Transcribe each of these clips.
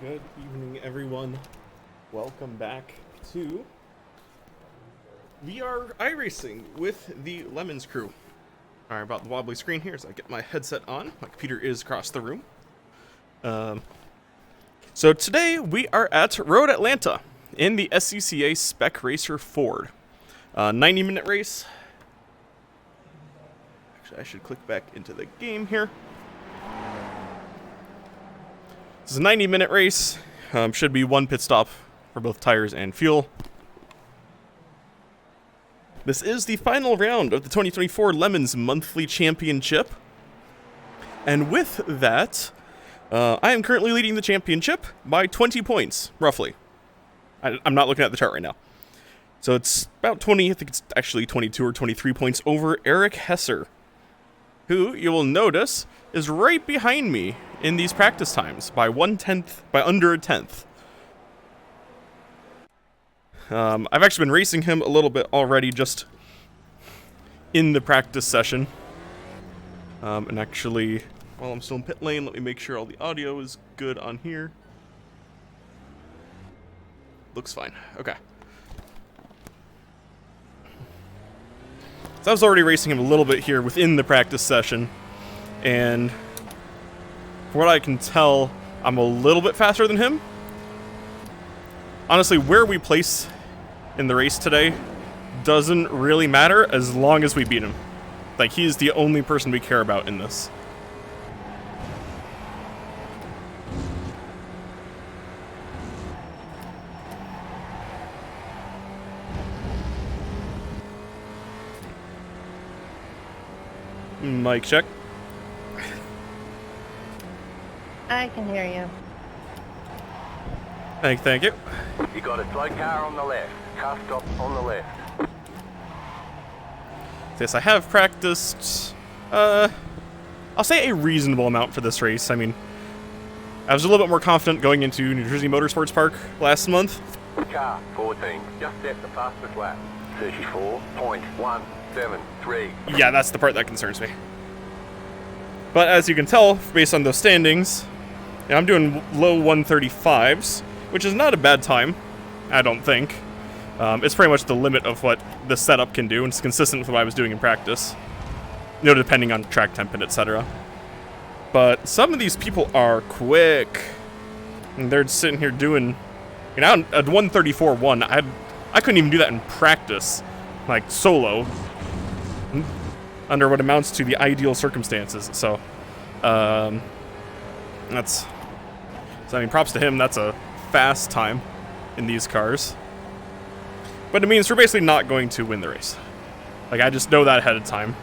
Good evening, everyone. Welcome back to iRacing with the Lemons crew. Sorry about the wobbly screen here as I get my headset on. My computer is across the room. So today we are at Road Atlanta in the SCCA Spec Racer Ford. 90-minute race. Actually, I should click back into the game here. This is a 90-minute race. Should be one pit stop for both tires and fuel. This is the final round of the 2024 Lemons Monthly Championship. And with that, I am currently leading the championship by 20 points, roughly. I'm not looking at the chart right now. So it's about 20, I think it's actually 22 or 23 points over Eric Hesser, who, you will notice, is right behind me in these practice times by under a tenth. I've actually been racing him a little bit already just in the practice session. And actually, while I'm still in pit lane, let me make sure all the audio is good on here. Looks fine. Okay. So I was already racing him a little bit here within the practice session, and from what I can tell, I'm a little bit faster than him. Honestly, where we place in the race today doesn't really matter as long as we beat him. Like, he's the only person we care about in this. Mic check. I can hear you. Thank you. You got a slow car on the left, car stop on the left. Yes, I have practiced, I'll say a reasonable amount for this race. I mean, I was a little bit more confident going into New Jersey Motorsports Park last month. Car 14, just set the fastest lap. 34.173. Yeah, that's the part that concerns me. But as you can tell, based on those standings, I'm doing low 135s, which is not a bad time, I don't think. It's pretty much the limit of what the setup can do, and it's consistent with what I was doing in practice. You know, depending on track temp and etc. But some of these people are quick. And they're sitting here doing, you know, at 134.1, I couldn't even do that in practice, like solo, under what amounts to the ideal circumstances. So, I mean, props to him. That's a fast time in these cars. But it means we're basically not going to win the race. Like, I just know that ahead of time.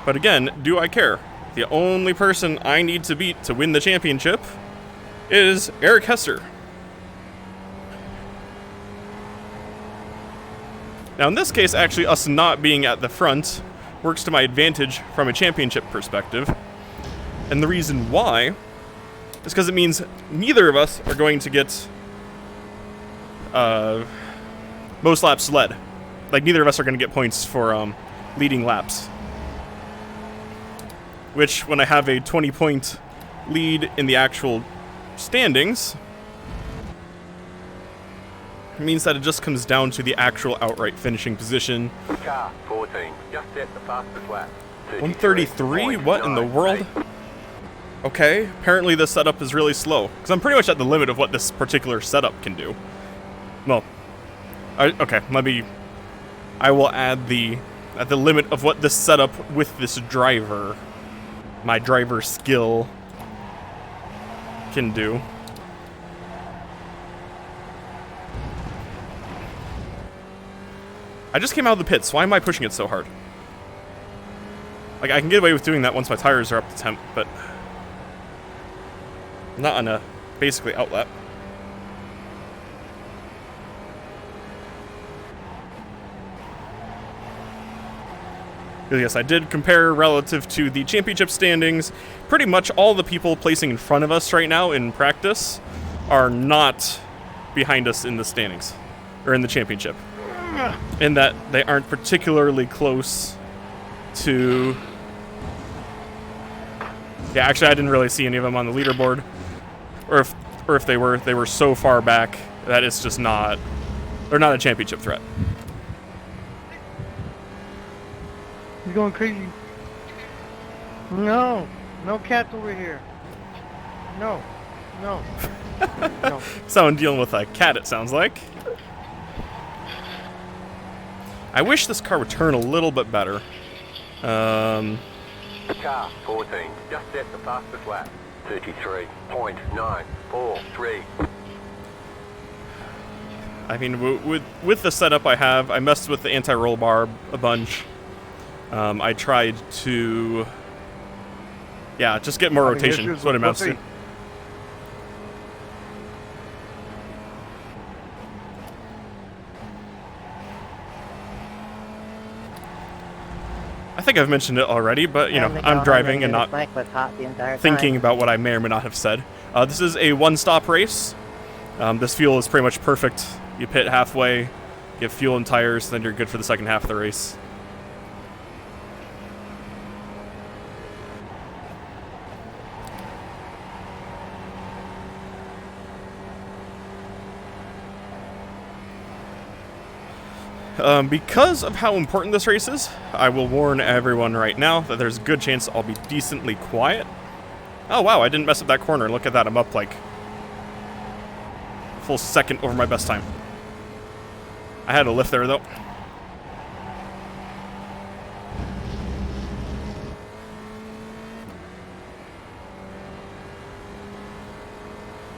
But again, do I care? The only person I need to beat to win the championship is Eric Hesser. Now, in this case, actually, us not being at the front works to my advantage from a championship perspective. And the reason why is because it means neither of us are going to get most laps led. Like, neither of us are going to get points for leading laps. Which, when I have a 20-point lead in the actual standings, means that it just comes down to the actual outright finishing position. Car 14, just set the fastest lap. 133? What in the world? Okay, apparently this setup is really slow, because I'm pretty much at the limit of what this particular setup can do. Well, okay, I will add at the limit of what this setup with this driver, my driver skill, can do. I just came out of the pits. Why am I pushing it so hard? Like, I can get away with doing that once my tires are up to temp, but not on a basically outlap. Yes, I did compare relative to the championship standings. Pretty much all the people placing in front of us right now in practice are not behind us in the standings, or in the championship. In that they aren't particularly close to... Yeah, actually, I didn't really see any of them on the leaderboard. Or if or if they were so far back that it's just not, they're not a championship threat. He's going crazy. No, no cats over here. No, no, no. Someone dealing with a cat, it sounds like. I wish this car would turn a little bit better. Car 14, just set the fastest lap. 33.943. I mean, with the setup I have, I messed with the anti-roll bar a bunch. I tried to, yeah, just get more rotation. That's what it amounts to. I think I've mentioned it already, but, you know, I'm driving and not thinking about what I may or may not have said. This is a one-stop race. This fuel is pretty much perfect. You pit halfway, get fuel and tires, then you're good for the second half of the race. Because of how important this race is, I will warn everyone right now that there's a good chance I'll be decently quiet. Oh wow, I didn't mess up that corner. Look at that, I'm up like a full second over my best time. I had a lift there though.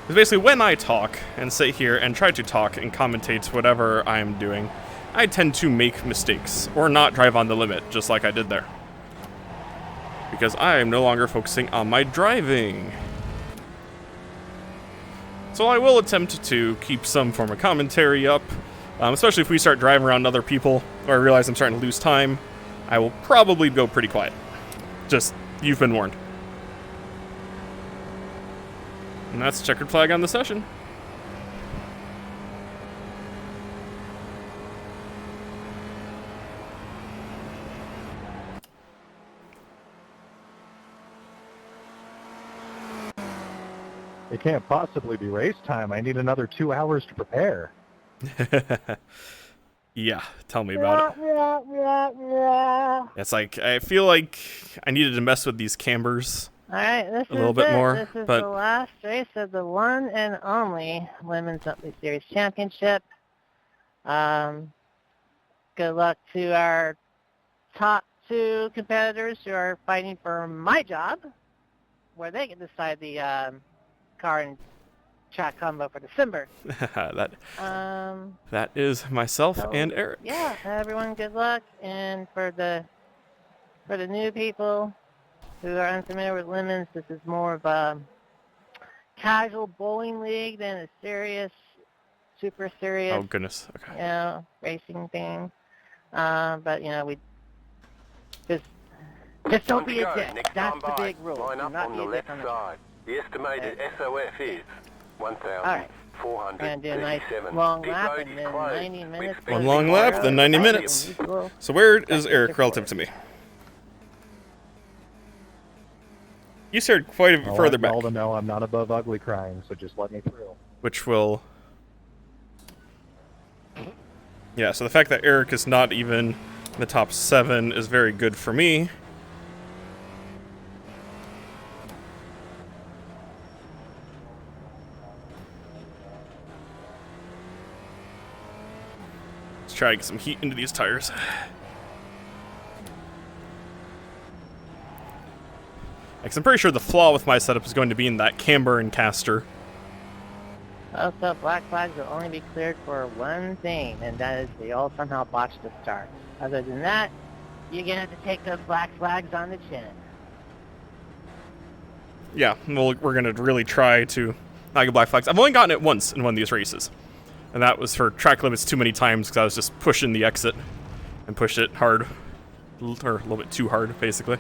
Because basically when I talk and sit here and try to talk and commentate whatever I'm doing, I tend to make mistakes, or not drive on the limit, just like I did there. Because I am no longer focusing on my driving. So I will attempt to keep some form of commentary up, especially if we start driving around other people, or I realize I'm starting to lose time. I will probably go pretty quiet. Just, you've been warned. And that's checkered flag on the session. It can't possibly be race time. I need another 2 hours to prepare. Yeah, tell me about it. It's like, I feel like I needed to mess with these cambers Alright, this a little is bit it. more. This is But the last race of the one and only Women's Utley Series Championship. Good luck to our top two competitors who are fighting for my job, where they can decide the car and track combo for December. that is myself and Eric. Yeah, everyone good luck. And for the new people who are unfamiliar with lemons, this is more of a casual bowling league than a serious, super serious, Oh goodness, okay. you know, racing thing. But you know, we just don't be a dick. That's the big rule. Line Do up not on be the a dick left on the side. The estimated SOF is All right. We're going to do a nice 1,437. long Pit lap road and is then closed. 90 minutes. One long lap, then 90 minutes. So where is Eric relative to me? You started quite a bit further back. All to know I'm not above ugly crying, so just let me through. Which will... Yeah, so the fact that Eric is not even in the top 7 is very good for me. Let's try to get some heat into these tires. Because I'm pretty sure the flaw with my setup is going to be in that camber and caster. Also, black flags will only be cleared for one thing, and that is they all somehow botched the start. Other than that, you're going to have to take those black flags on the chin. Yeah, well, we're going to really try to not get black flags. I've only gotten it once in one of these races. And that was for track limits too many times because I was just pushing the exit and pushed it hard. Or a little bit too hard, basically.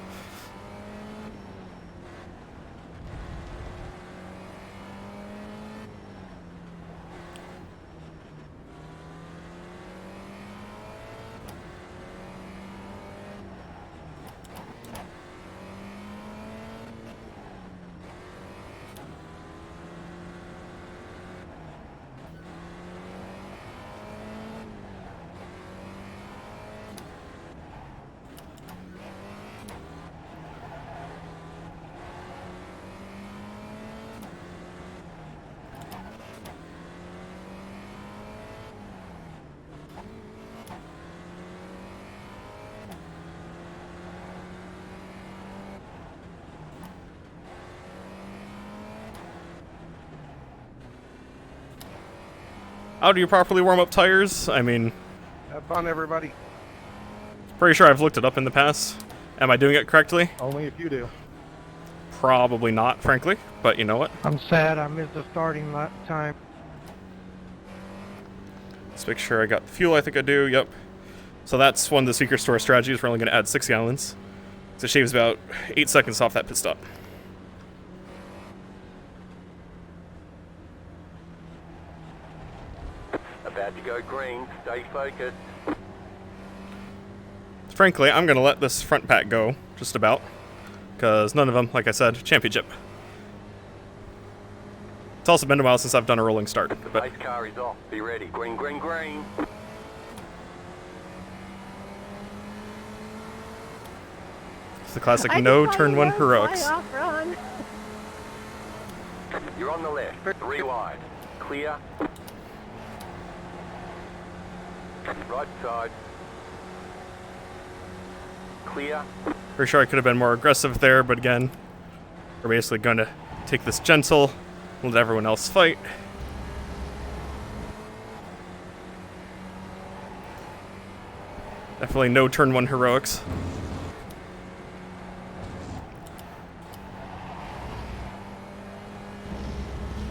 How do you properly warm up tires? I mean, Have fun, everybody. pretty sure I've looked it up in the past. Am I doing it correctly? Only if you do. Probably not, frankly, but you know what? I'm sad I missed the starting time. Let's make sure I got the fuel I think I do, yep. So that's one of the secret store strategies. We're only going to add 6 gallons. So it shaves about 8 seconds off that pit stop. About to go green. Stay focused. Frankly, I'm going to let this front pack go, just about. Because none of them, like I said, championship. It's also been a while since I've done a rolling start. The But base car is off. Be ready. Green, green, green. it's the classic I no just turn saw one you heroics. fly off, run. You're on the left. 3 wide. Clear. Right side. Clear. Pretty sure I could have been more aggressive there, but again, we're basically going to take this gentle, let everyone else fight. Definitely no turn one heroics.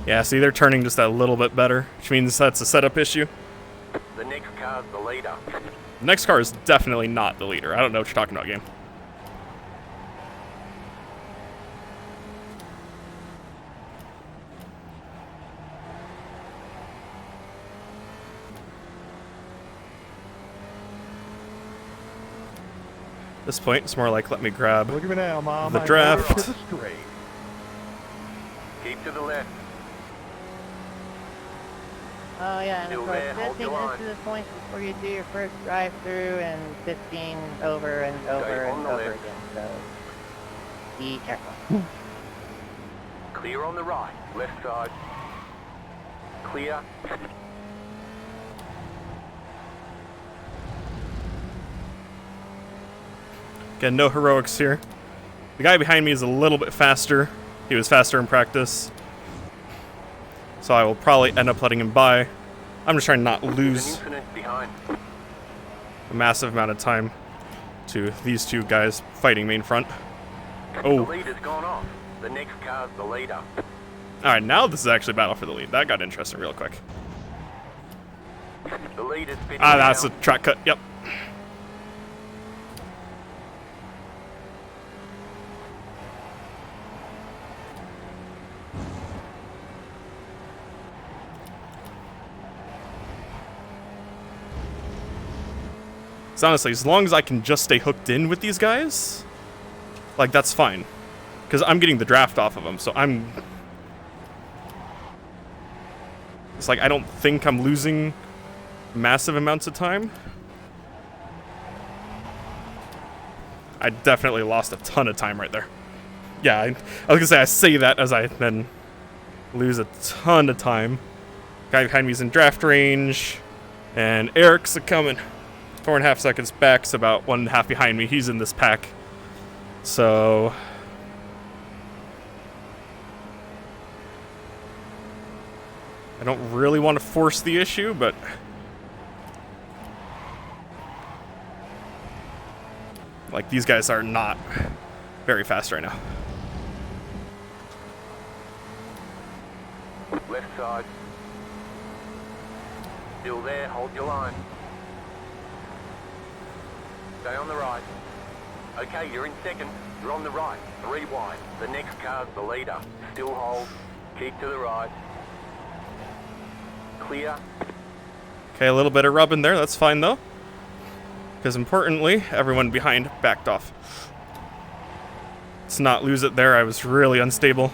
Yeah, see, they're turning just that little bit better, which means that's a setup issue. The next car's the leader. The next car is definitely not the leader. I don't know what you're talking about, game. At this point, it's more like let me grab Look at me now, Mom. the I draft. got it to the straight. Keep to the left. Oh yeah, and Still of course, there, hold 15 your minutes line. to the point before you do your first drive-through, and 15 over and over Okay, on and the over left. again. So be careful. Clear on the right. Left side. Clear. Again, no heroics here. The guy behind me is a little bit faster. He was faster in practice. So I will probably end up letting him by. I'm just trying to not There's lose an incident behind. a massive amount of time to these two guys fighting main front. The Oh, leader's gone off. The next car's the leader. alright, now this is actually battle for the lead. That got interesting real quick. The leader's pitching Ah, that's a down. track cut, yep. So honestly, as long as I can just stay hooked in with these guys, like, that's fine. Because I'm getting the draft off of them, so I'm... It's like, I don't think I'm losing massive amounts of time. I definitely lost a ton of time right there. Yeah, I was gonna say, I say that as I then lose a ton of time. Guy behind me is in draft range, and Eric's coming. 4.5 seconds back, so about 1.5 behind me. He's in this pack. So... I don't really want to force the issue, but... Like, these guys are not very fast right now. Left side. Still there. Hold your line. Stay on the right. Okay, you're in second. You're on the right. 3 wide. The next car's the leader. Still hold. Keep to the right. Clear. Okay, a little bit of rubbing there. That's fine, though. Because importantly, everyone behind backed off. Let's not lose it there. I was really unstable.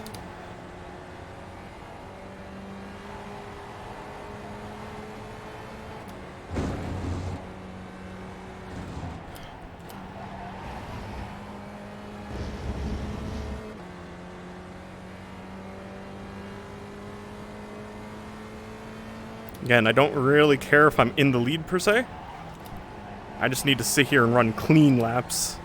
Again, I don't really care if I'm in the lead per se. I just need to sit here and run clean laps.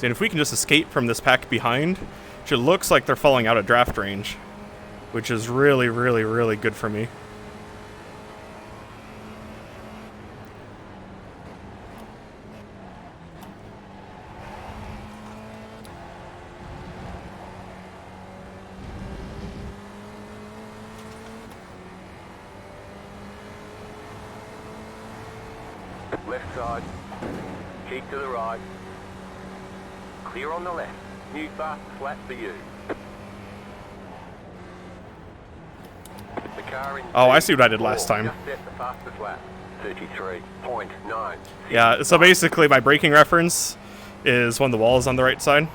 And if we can just escape from this pack behind, which it looks like they're falling out of draft range, which is really, really, really good for me. Left side. Keep to the right. Clear on the left. New fast flat for you. The car in Oh, I see what I did last time. Just set the fastest lap. 33.9. Yeah, so basically my braking reference is when the wall is on the right side,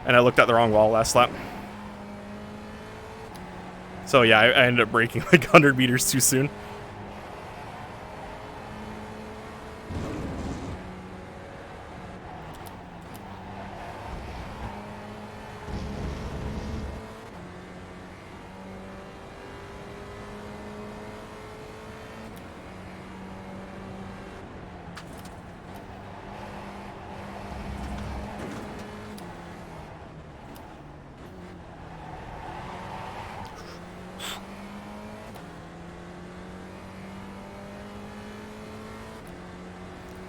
and I looked at the wrong wall last lap. So yeah, I ended up braking like 100 meters too soon.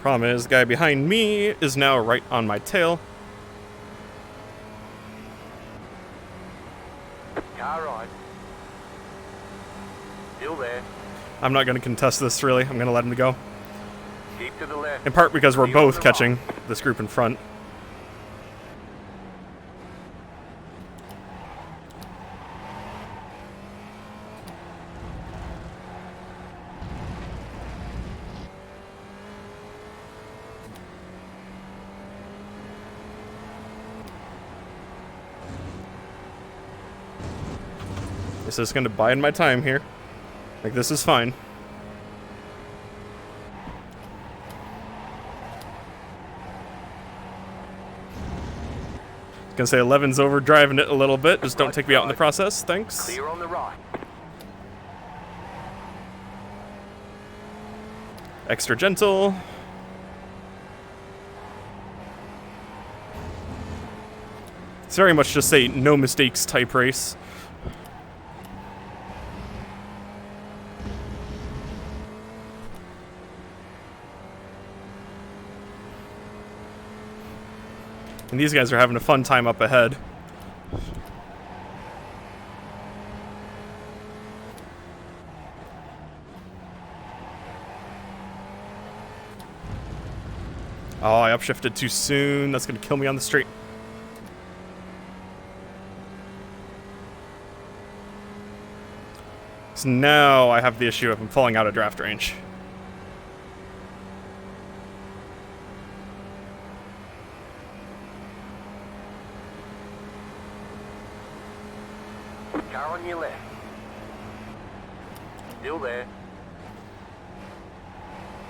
Problem is, the guy behind me is now right on my tail. Car right. Still there. I'm not going to contest this, really. I'm going to let him go. Keep to the left. In part because we're Clear on both the catching right. this group in front. This is going to bide my time here. Like, this is fine. Gonna say 11's over driving it a little bit. Just don't take me out in the process. Thanks. Clear on the right. Extra gentle. It's very much just a no mistakes type race. And these guys are having a fun time up ahead. Oh, I upshifted too soon. That's going to kill me on the straight. So now I have the issue of I'm falling out of draft range. Car on your left. Still there.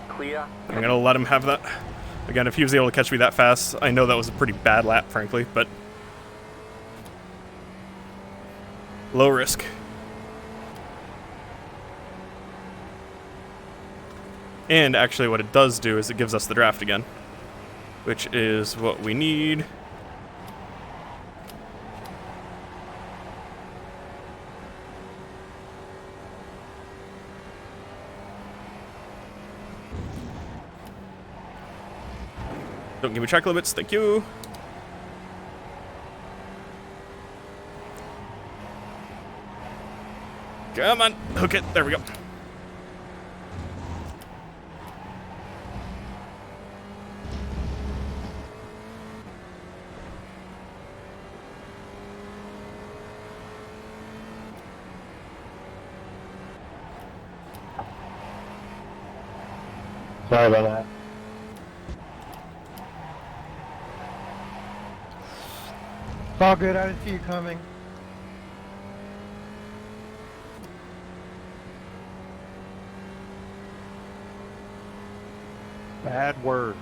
Clear. I'm going to let him have that. Again, if he was able to catch me that fast, I know that was a pretty bad lap, frankly, but low risk. And actually what it does do is it gives us the draft again, which is what we need. Don't give me track limits, thank you. Come on, hook it, there we go. Sorry about that. It's all good. I didn't see you coming. Bad word.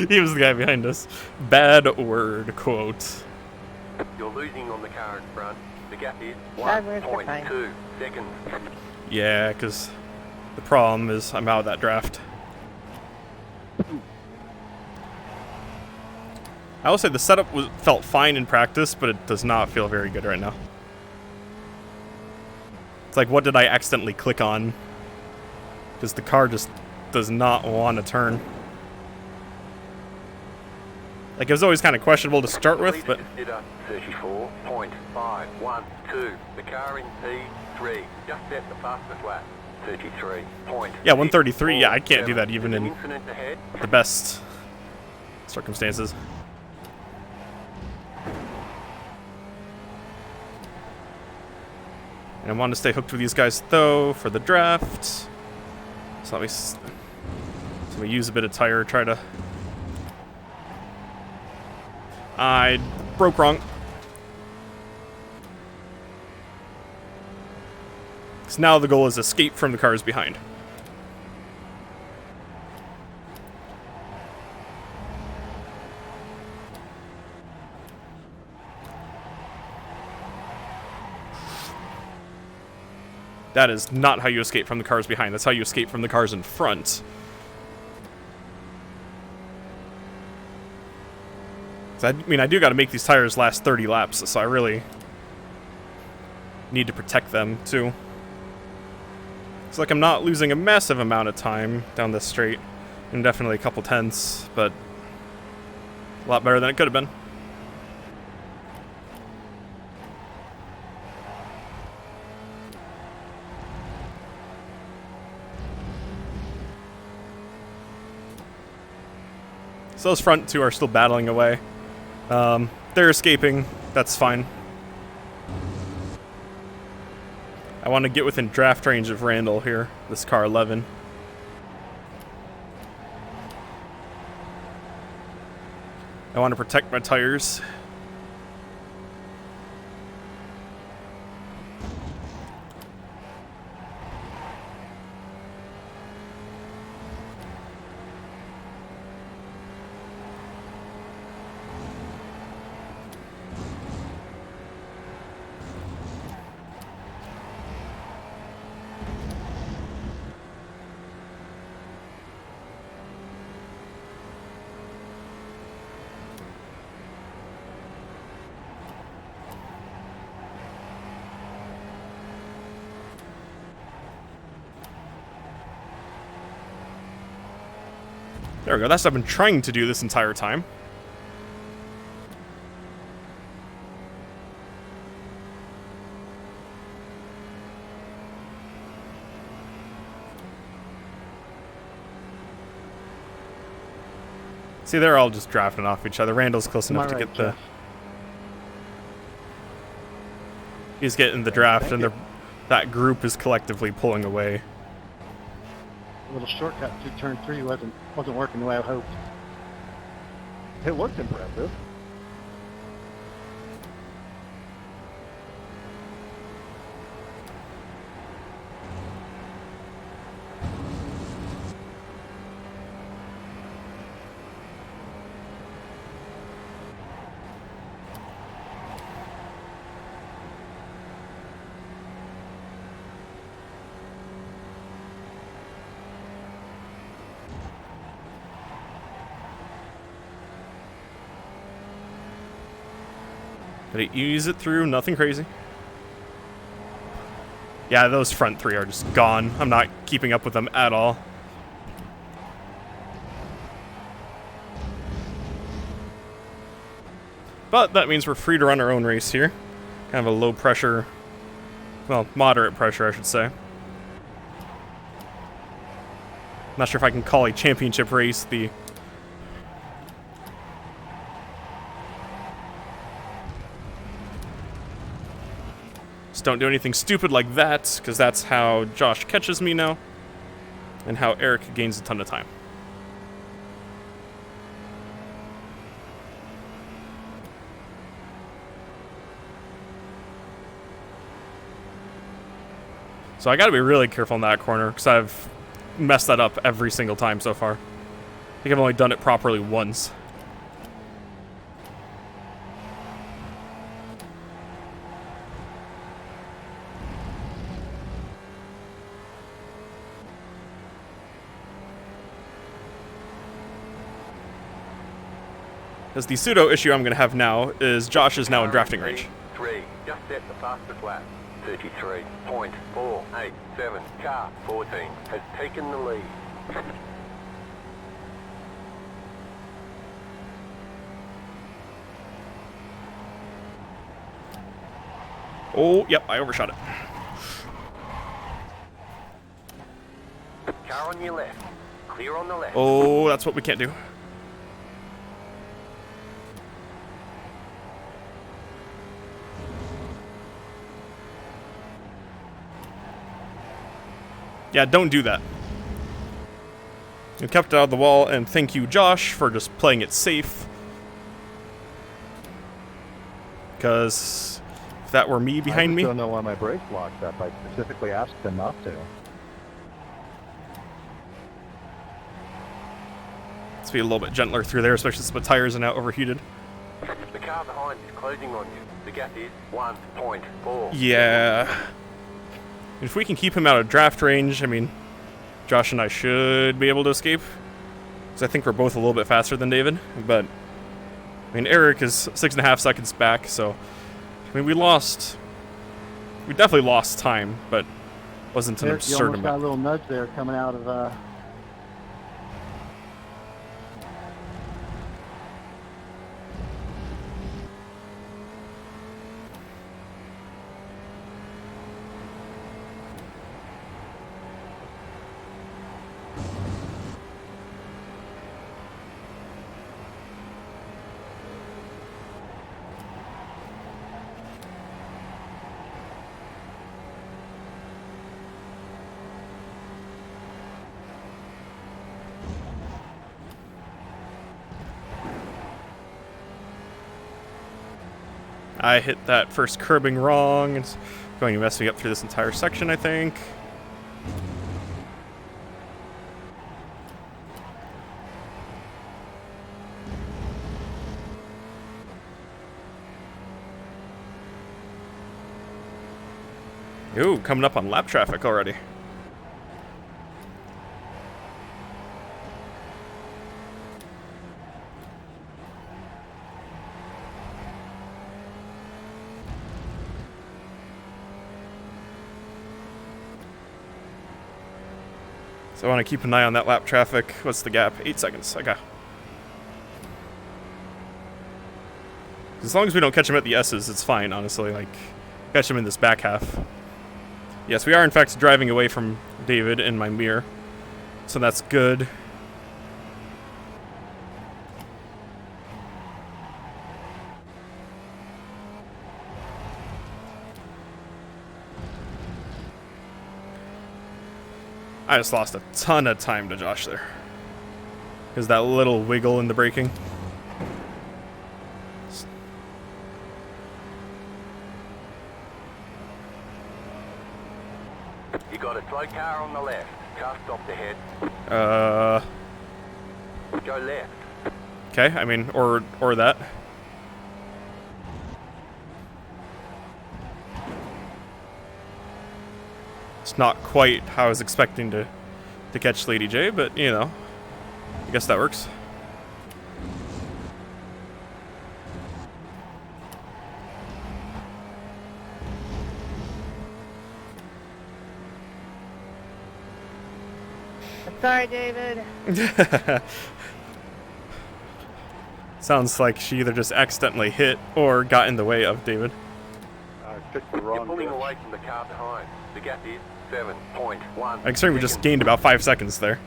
He was the guy behind us. Bad word, quote. You're losing on the car in front. The gap is Bad words are fine. 1.2 seconds. Yeah, because the problem is I'm out of that draft. I will say the setup felt fine in practice, but it does not feel very good right now. It's like, what did I accidentally click on? Because the car just does not want to turn. Like, it was always kind of questionable to start with, but... 34.512. The car in P3. Just set the fastest lap. 33. Yeah, 133. Yeah, I can't do that even in the best circumstances. And I want to stay hooked with these guys, though, for the draft. So let me... So we use a bit of tire, try to... I broke wrong. So now the goal is escape from the cars behind. That is not how you escape from the cars behind. That's how you escape from the cars in front. So I mean, I do got to make these tires last 30 laps, so I really need to protect them, too. It's like I'm not losing a massive amount of time down this straight, and definitely a couple tenths, but a lot better than it could have been. So those front two are still battling away. They're escaping. That's fine. I want to get within draft range of Randall here, this car 11. I want to protect my tires. There we go. That's what I've been trying to do this entire time. See, they're all just drafting off each other. Randall's close enough to get the... He's getting the draft, and that group is collectively pulling away. A little shortcut through turn 3 wasn't working the way I hoped. It looked impressive. Did I ease it through? Nothing crazy. Yeah, those front three are just gone. I'm not keeping up with them at all. But that means we're free to run our own race here. Kind of a low pressure, well, moderate pressure, I should say. Not sure if I can call a championship race the... Just don't do anything stupid like that, because that's how Josh catches me now, and how Eric gains a ton of time. So I gotta be really careful in that corner, because I've messed that up every single time so far. I think I've only done it properly once. Because the pseudo issue I'm going to have now is Josh is now in drafting range. 3, just set the fastest lap. 33.487. Car 14 has taken the lead. Oh, yep, I overshot it. Car on your left. Clear on the left. Oh, that's what we can't do. Yeah, don't do that. You kept it out of the wall, and thank you, Josh, for just playing it safe. Because if that were me behind me... I don't know why my brakes locked up. I specifically asked them not to. Let's be a little bit gentler through there, especially since my tires are now overheated. The car behind is closing on you. The gap is 1.4. Yeah. If we can keep him out of draft range, I mean, Josh and I should be able to escape. Because I think we're both a little bit faster than David. But, I mean, Eric is 6.5 seconds back, so... I mean, we definitely lost time, but wasn't an absurd You almost got a amount. little nudge there coming out of... I hit that first curbing wrong. It's going to mess me up through this entire section, I think. Ooh, coming up on lap traffic already. So I want to keep an eye on that lap traffic. What's the gap? 8 seconds. Okay. As long as we don't catch him at the S's, it's fine, honestly. Like, catch him in this back half. Yes, we are in fact driving away from David in my mirror. So that's good. I just lost a ton of time to Josh there. Because that little wiggle in the braking. You got a slow car on the left. Car stopped ahead. Go left. Okay, I mean, or that. It's not quite how I was expecting to catch Lady J, but, you know, I guess that works. Sorry, David. Sounds like she either just accidentally hit or got in the way of David. I picked the You're wrong pulling ditch. away from the car behind. The gap is 7.1. I consider we just gained about 5 seconds there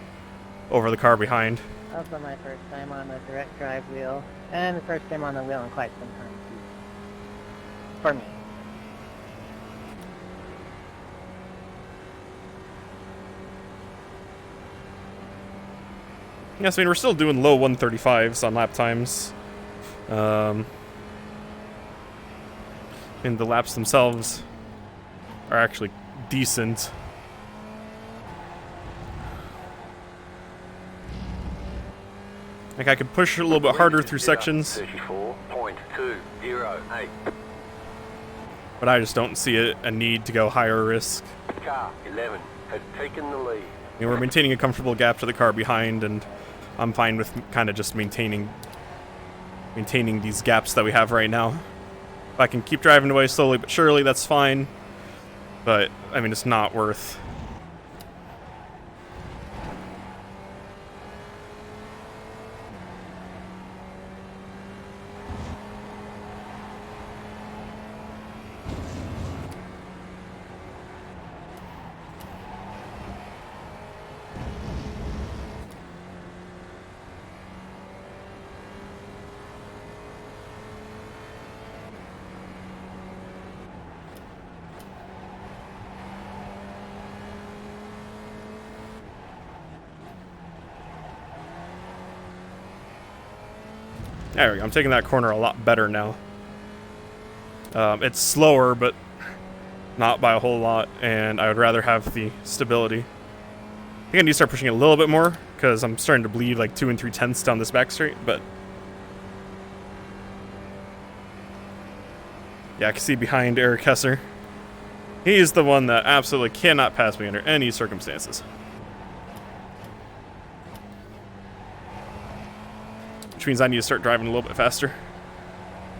over the car behind. Also my first time on the direct drive wheel, and the first time on the wheel in quite some time, for me. Yes, I mean, we're still doing low 135s on lap times. And the laps themselves are actually decent. Like, I could push a little bit harder through sections, 34.208. but I just don't see a need to go higher risk. Car 11 has taken the lead. I mean, we're maintaining a comfortable gap to the car behind, and I'm fine with kind of just maintaining maintaining these gaps that we have right now. If I can keep driving away slowly but surely, that's fine. But, I mean, it's not worth... There we go. I'm taking that corner a lot better now. It's slower, but not by a whole lot, and I would rather have the stability. I think I need to start pushing it a little bit more, because I'm starting to bleed like 2 3/10 down this back straight, but... yeah, I can see behind Eric Hesser. He's the one that absolutely cannot pass me under any circumstances. Which means I need to start driving a little bit faster.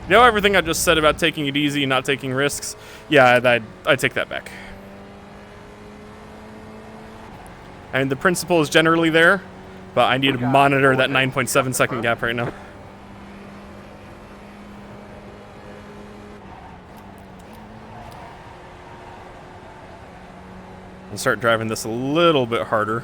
You know, everything I just said about taking it easy and not taking risks, yeah, I take that back. I mean, the principle is generally there, but I need to monitor that 9.7 second gap right now. I'll start driving this a little bit harder.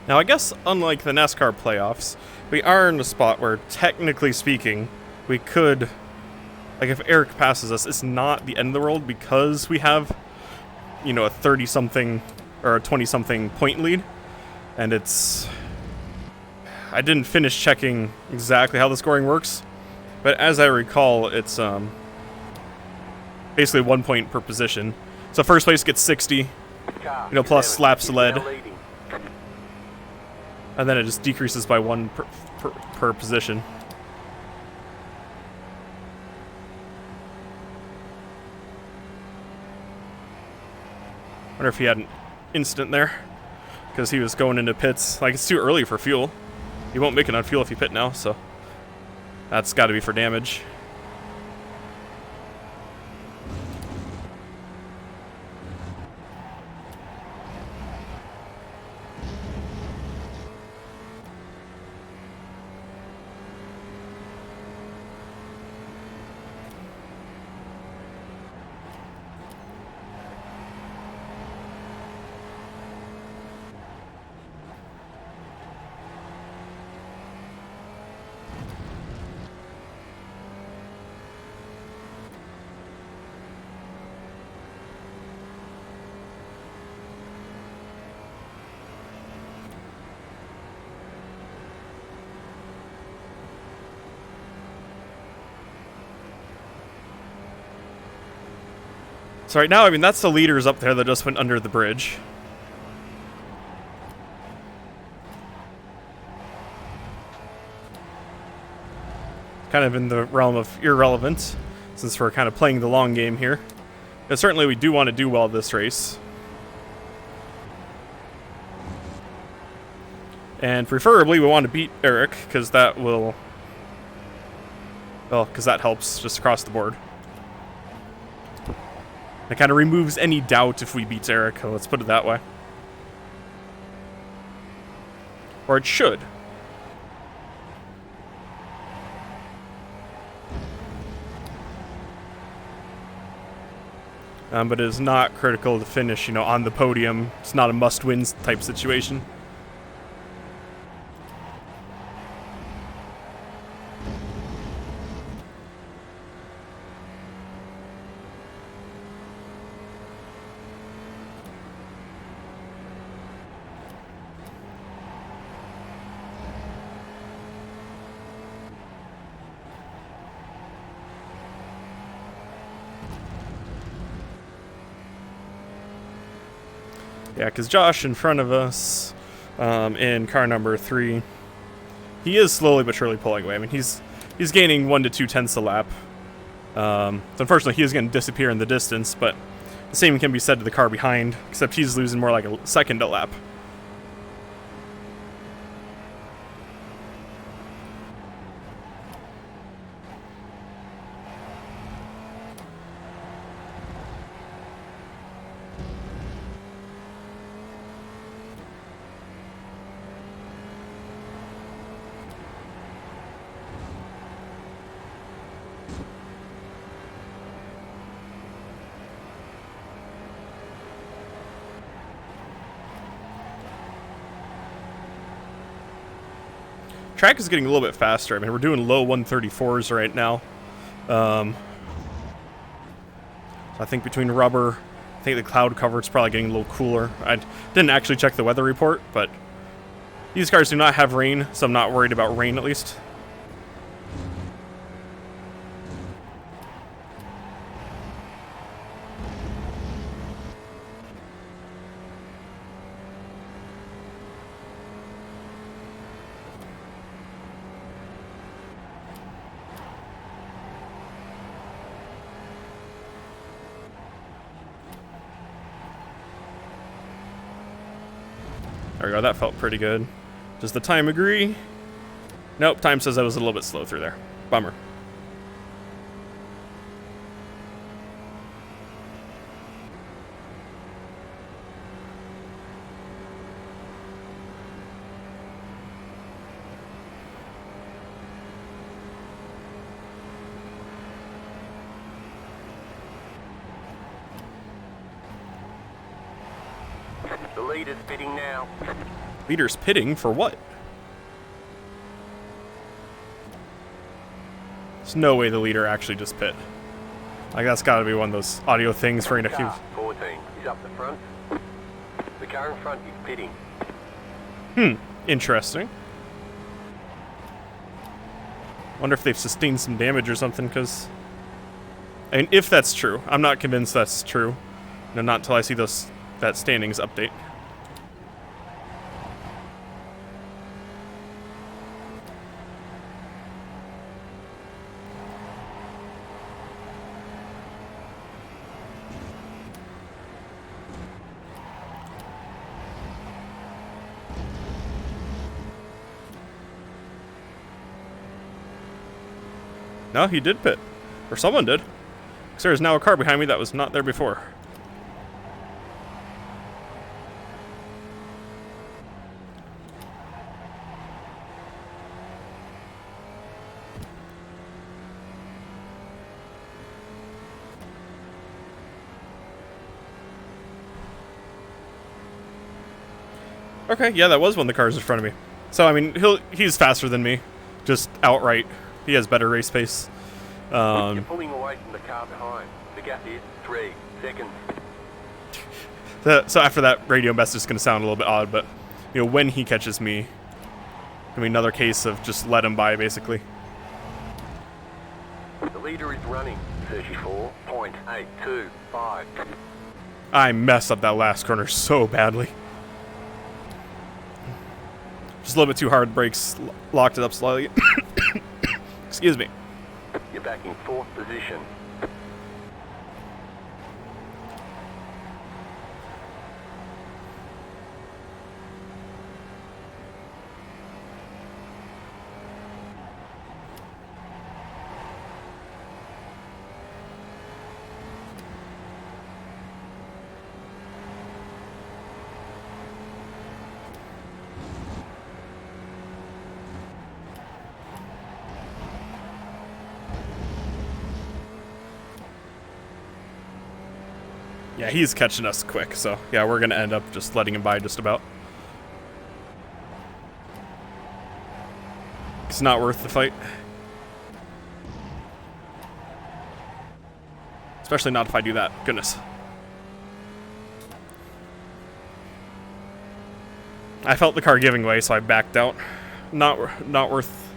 Now, I guess, unlike the NASCAR playoffs, we are in a spot where, technically speaking, we could... like, if Eric passes us, it's not the end of the world because we have, you know, a 30-something or a 20-something point lead. And it's... I didn't finish checking exactly how the scoring works, but as I recall, it's basically 1 point per position. So first place gets 60, you know, plus laps led. And then it just decreases by 1 per position. Wonder if he had an instant there, because he was going into pits. Like, it's too early for fuel. He won't make it on fuel if you pit now, so that's got to be for damage. So right now, I mean, that's the leaders up there that just went under the bridge. Kind of in the realm of irrelevant, since we're kind of playing the long game here. But certainly we do want to do well this race. And preferably we want to beat Eric, because that will... well, because that helps just across the board. It kind of removes any doubt if we beat Eric, let's put it that way. Or it should. but it is not critical to finish, you know, on the podium. It's not a must-win type situation. Yeah, because Josh in front of us in car number 3, he is slowly but surely pulling away. I mean, he's gaining 1 to 2 tenths a lap. So unfortunately, he is going to disappear in the distance, but the same can be said to the car behind, except he's losing more like a second a lap. Track is getting a little bit faster. I mean, we're doing low 134s right now. So I think between rubber, I think the cloud cover is probably getting a little cooler. I didn't actually check the weather report, but these cars do not have rain, so I'm not worried about rain at least. There we go, that felt pretty good. Does the time agree? Nope, time says I was a little bit slow through there. Bummer. The leader's pitting now. Leader's pitting for what? There's no way the leader actually just pit. Like, that's gotta be one of those audio things for a few. Car 14 is up the front. The car in front is pitting. Interesting. Wonder if they've sustained some damage or something, because... I mean, if that's true. I'm not convinced that's true. No, not until I see that standings update. No, he did pit. Or someone did. Because there is now a car behind me that was not there before. Okay, yeah, that was one of the cars in front of me. So, I mean, he's faster than me. Just outright. He has better race pace. You're pulling away from the car behind. The gap is 3 seconds. So after that radio message is going to sound a little bit odd, but, you know, when he catches me, it's going to be another case of just let him by, basically. The leader is running 34.825. I messed up that last corner so badly. Just a little bit too hard, brakes locked it up slightly. Excuse me. You're back in 4th position. Yeah, he's catching us quick, so yeah, we're gonna end up just letting him by just about. It's not worth the fight. Especially not if I do that. Goodness. I felt the car giving way, so I backed out. Not worth...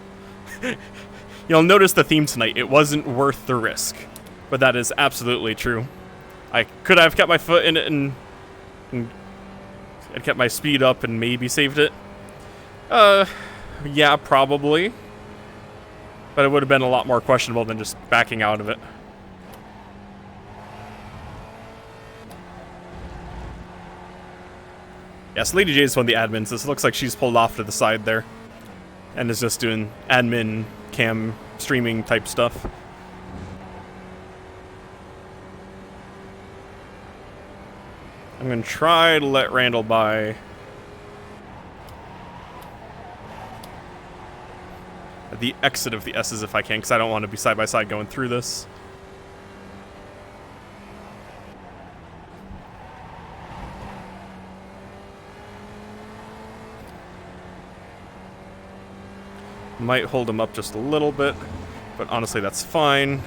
You'll notice the theme tonight. It wasn't worth the risk. But that is absolutely true. I could have kept my foot in it and I'd kept my speed up and maybe saved it. Yeah, probably. But it would have been a lot more questionable than just backing out of it. Yes, Lady J's one of the admins. This looks like she's pulled off to the side there. And is just doing admin cam streaming type stuff. I'm going to try to let Randall by at the exit of the S's if I can, because I don't want to be side by side going through this. Might hold him up just a little bit, but honestly that's fine.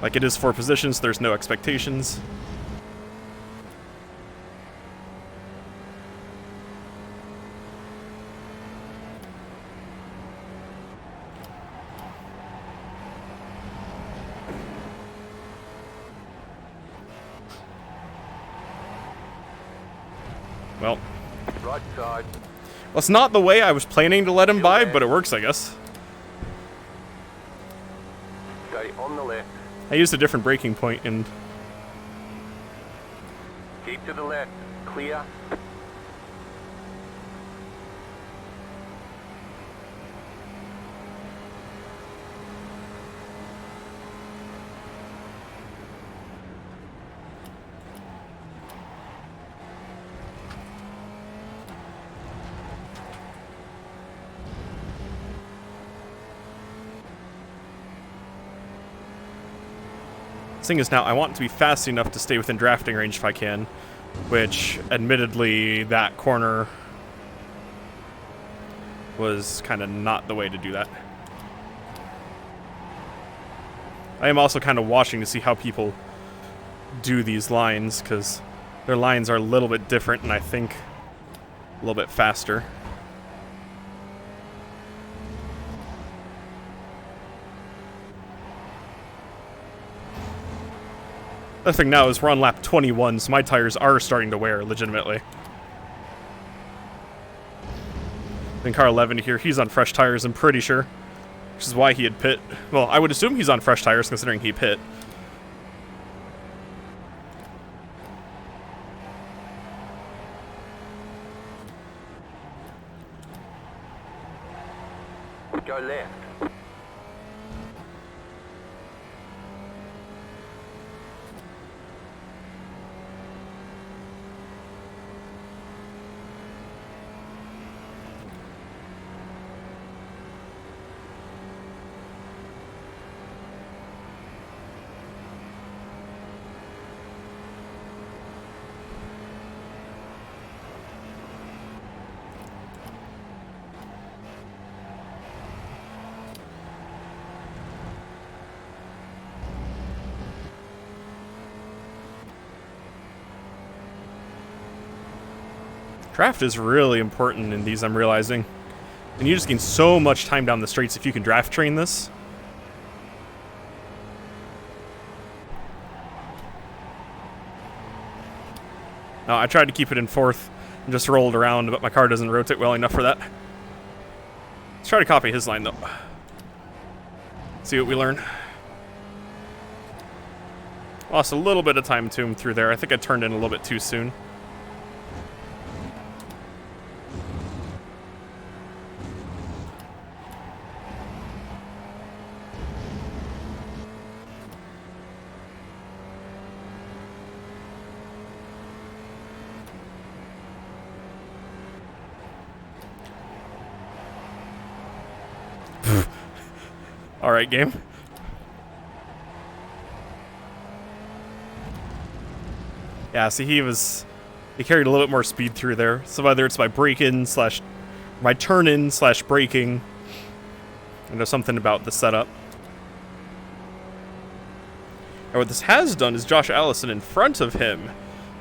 Like, it is 4 positions, there's no expectations. Well, Right side. well, it's not the way I was planning to let him by, but it works, I guess. Stay on the left. I used a different braking point, and Keep to the left. Clear. thing is now I want to be fast enough to stay within drafting range if I can, which admittedly that corner was kind of not the way to do that. I am also kind of watching to see how people do these lines, because their lines are a little bit different and I think a little bit faster. The thing now is we're on lap 21, so my tires are starting to wear legitimately. Then car 11 here, he's on fresh tires, I'm pretty sure. Which is why he had pit. Well, I would assume he's on fresh tires considering he pit. Go left. Draft is really important in these, I'm realizing. And you just gain so much time down the straights if you can draft train this. Now, I tried to keep it in fourth and just rolled around, but my car doesn't rotate well enough for that. Let's try to copy his line, though. See what we learn. Lost a little bit of time to him through there. I think I turned in a little bit too soon. Alright, game. Yeah, see, he carried a little bit more speed through there. So whether it's my break-in slash my turn-in slash braking, I know something about the setup. And what this has done is Josh Allison in front of him.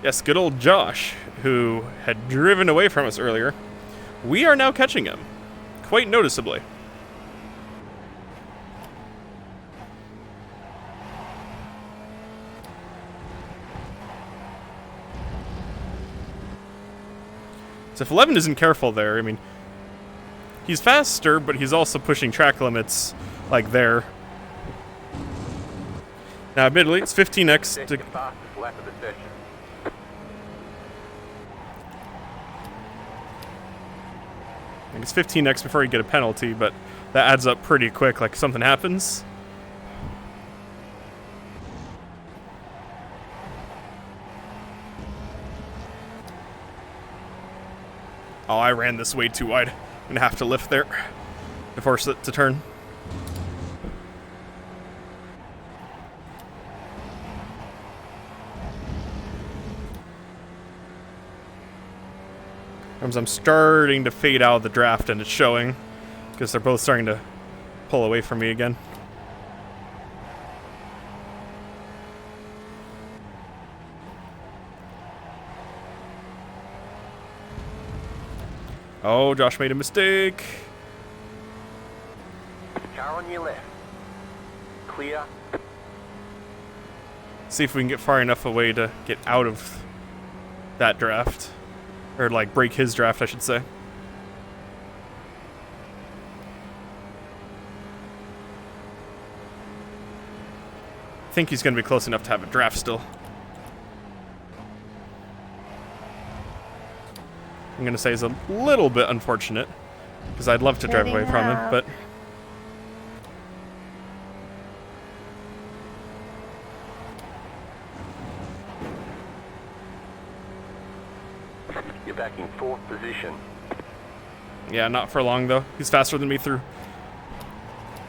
Yes, good old Josh, who had driven away from us earlier. We are now catching him, quite noticeably. So if 11 isn't careful there, I mean, he's faster, but he's also pushing track limits, like there. Now, admittedly, it's 15x to... Fastest lap of the session. I think it's 15x before you get a penalty, but that adds up pretty quick, like something happens. Oh, I ran this way too wide. I'm gonna have to lift there to force it to turn. I'm starting to fade out of the draft, and it's showing because they're both starting to pull away from me again. Oh, Josh made a mistake. Car on your left. Clear. See if we can get far enough away to get out of that draft. Or, like, break his draft, I should say. I think he's going to be close enough to have a draft still. I'm going to say is a little bit unfortunate, because I'd love to drive away from him, but... You're back in 4th position. Yeah, not for long, though. He's faster than me through...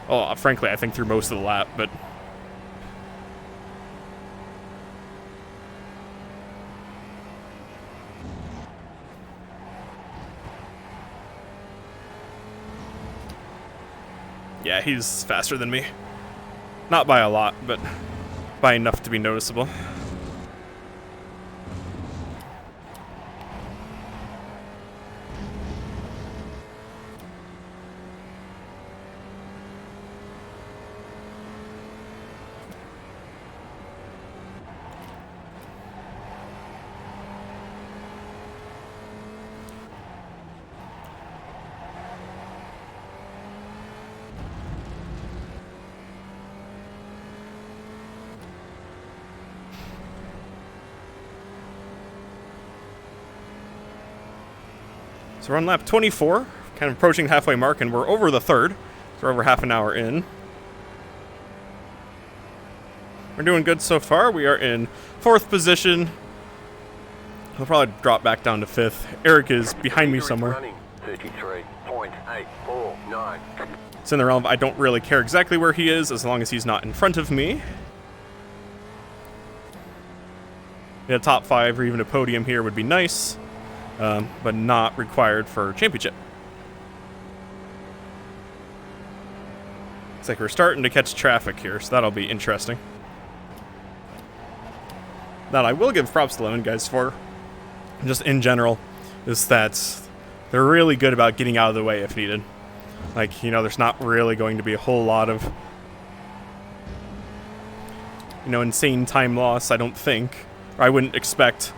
Oh, frankly, I think through most of the lap, but... Yeah, he's faster than me. Not by a lot, but by enough to be noticeable. So we're on lap 24, kind of approaching the halfway mark, and we're over the third. So we're over half an hour in. We're doing good so far. We are in 4th position. He'll probably drop back down to 5th. Eric is behind me somewhere. 33.849. It's in the realm of I don't really care exactly where he is, as long as he's not in front of me. Yeah, top 5 or even a podium here would be nice. But not required for championship. Looks like we're starting to catch traffic here, so that'll be interesting. That I will give props to Lemon guys for, just in general, is that they're really good about getting out of the way if needed. Like, you know, there's not really going to be a whole lot of, you know, insane time loss, I don't think. Or I wouldn't expect.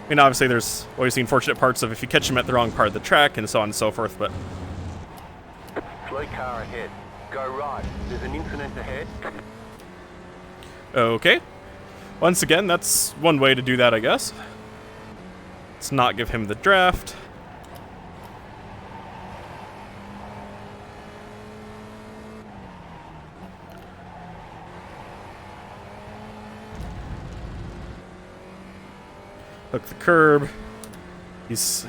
I mean, obviously there's always the unfortunate parts of if you catch them at the wrong part of the track and so on and so forth, but... Slow car ahead. Go right. There's an incident ahead. Okay. Once again, that's one way to do that, I guess. Let's not give him the draft. Hook the curb. He's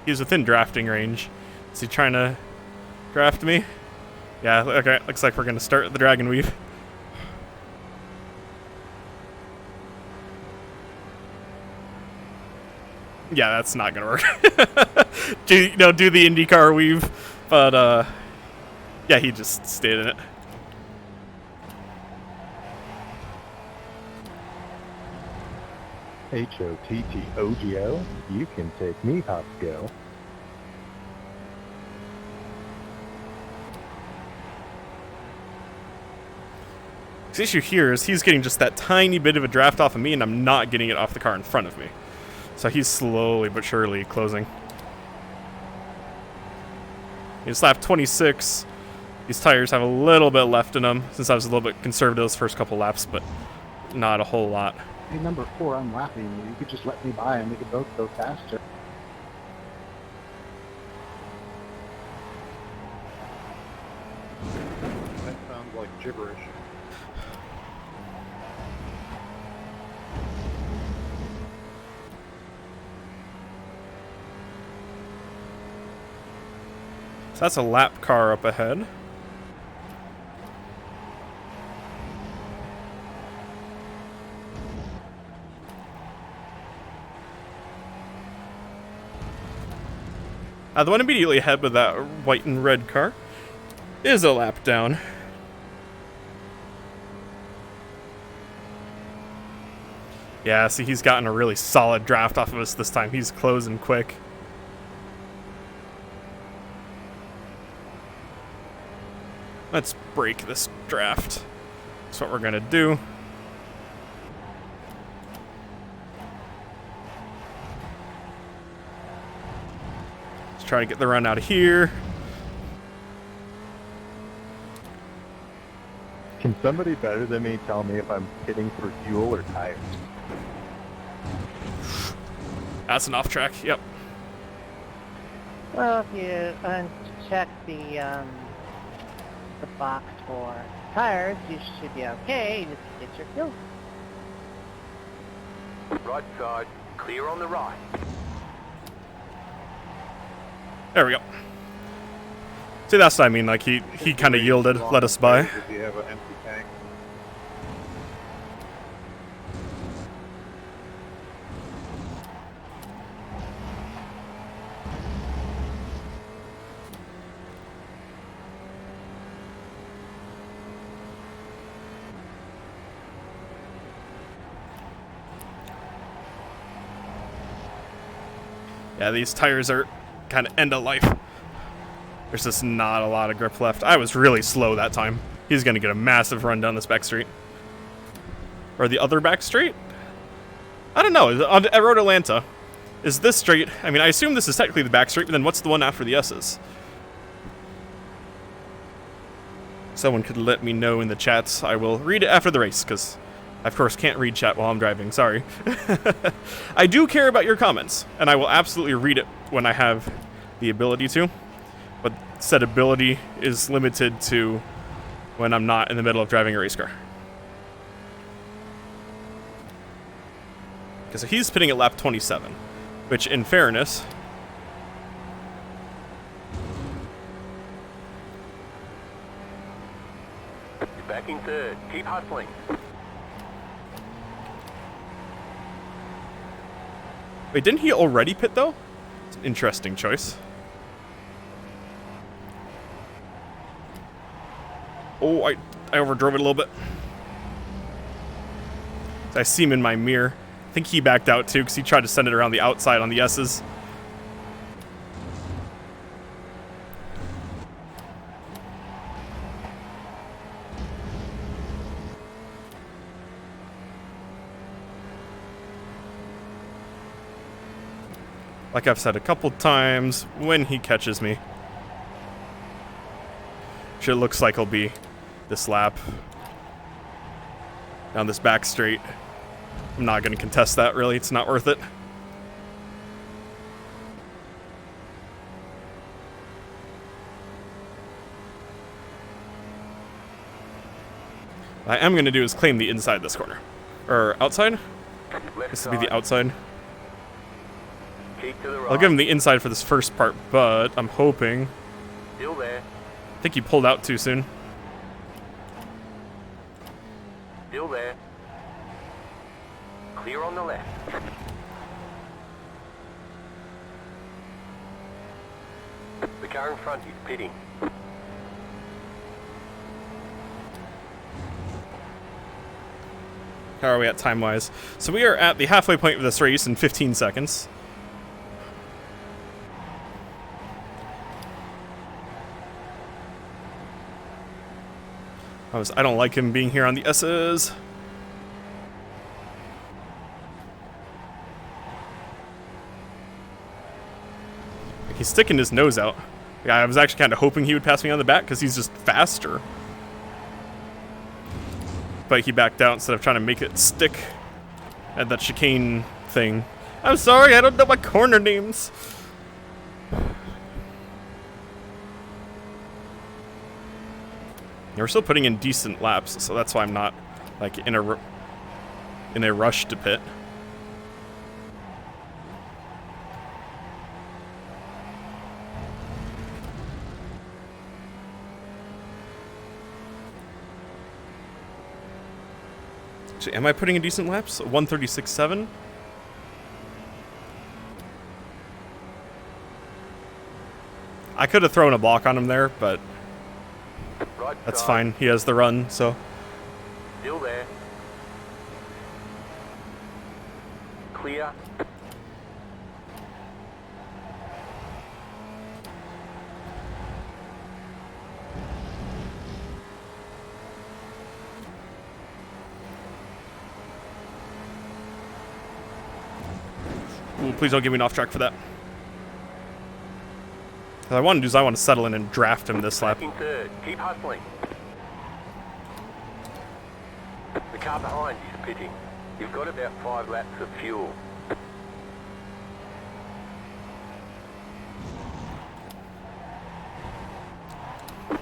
within drafting range. Is he trying to draft me? Yeah, okay, looks like we're gonna start the dragon weave. Yeah, that's not gonna work. do the IndyCar weave, but yeah, he just stayed in it. HOTTOGO, you can take me, Hopsco. The issue here is he's getting just that tiny bit of a draft off of me, and I'm not getting it off the car in front of me. So he's slowly but surely closing. He's lap 26. These tires have a little bit left in them, since I was a little bit conservative those first couple laps, but not a whole lot. Hey, number 4, I'm lapping you. You could just let me by and we could both go faster. That sounds like gibberish. So that's a lap car up ahead. The one immediately ahead with that white and red car is a lap down. Yeah, see, he's gotten a really solid draft off of us this time. He's closing quick. Let's break this draft. That's what we're gonna do. Let's try to get the run out of here. Can somebody better than me tell me if I'm hitting for fuel or tires? That's an off track, yep. Well, if you uncheck the box for tires, you should be okay. You just get your fuel. Right side, clear on the right. There we go. See, that's what I mean, like, he kind of yielded, let us by. If you have an empty tank. Yeah, these tires are kind of end of life. There's just not a lot of grip left. I was really slow that time. He's going to get a massive run down this back straight. Or the other back straight? I don't know. At Road Atlanta, is this straight? I mean, I assume this is technically the back straight, but then what's the one after the S's? Someone could let me know in the chats. I will read it after the race, because I, of course, can't read chat while I'm driving. Sorry. I do care about your comments, and I will absolutely read it when I have the ability to. But said ability is limited to when I'm not in the middle of driving a race car. Because he's pitting at lap 27, which, in fairness, You're back in third. Keep hustling. Wait, didn't he already pit, though? It's an interesting choice. Oh, I overdrove it a little bit. I see him in my mirror. I think he backed out, too, because he tried to send it around the outside on the S's. Like I've said a couple times, when he catches me, which it looks like he'll be this lap, down this back straight. I'm not going to contest that, really. It's not worth it. What I am going to do is claim the inside of this corner. Or outside? This would be the outside. Keep to the right. I'll give him the inside for this first part, but I'm hoping... Still there. I think he pulled out too soon. Still there. Clear on the left. car in front is pitting. How are we at time-wise? So we are at the halfway point of this race in 15 seconds. I don't like him being here on the S's. He's sticking his nose out. Yeah, I was actually kind of hoping he would pass me on the back because he's just faster. But he backed out instead of trying to make it stick at that chicane thing. I'm sorry, I don't know my corner names. We're still putting in decent laps, so that's why I'm not like in a rush to pit. Actually, am I putting in decent laps? 136.7? I could have thrown a block on him there, but Right that's side. fine. He has the run, so. Still there. Clear. Ooh, please don't get me off track for that. What I want to do is I want to settle in and draft him this lap. Back in third. Keep hustling. The car behind is pitting. You've got about 5 laps of fuel.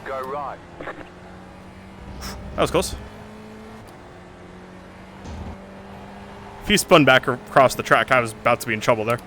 Go right. That was close. If he spun back across the track, I was about to be in trouble there.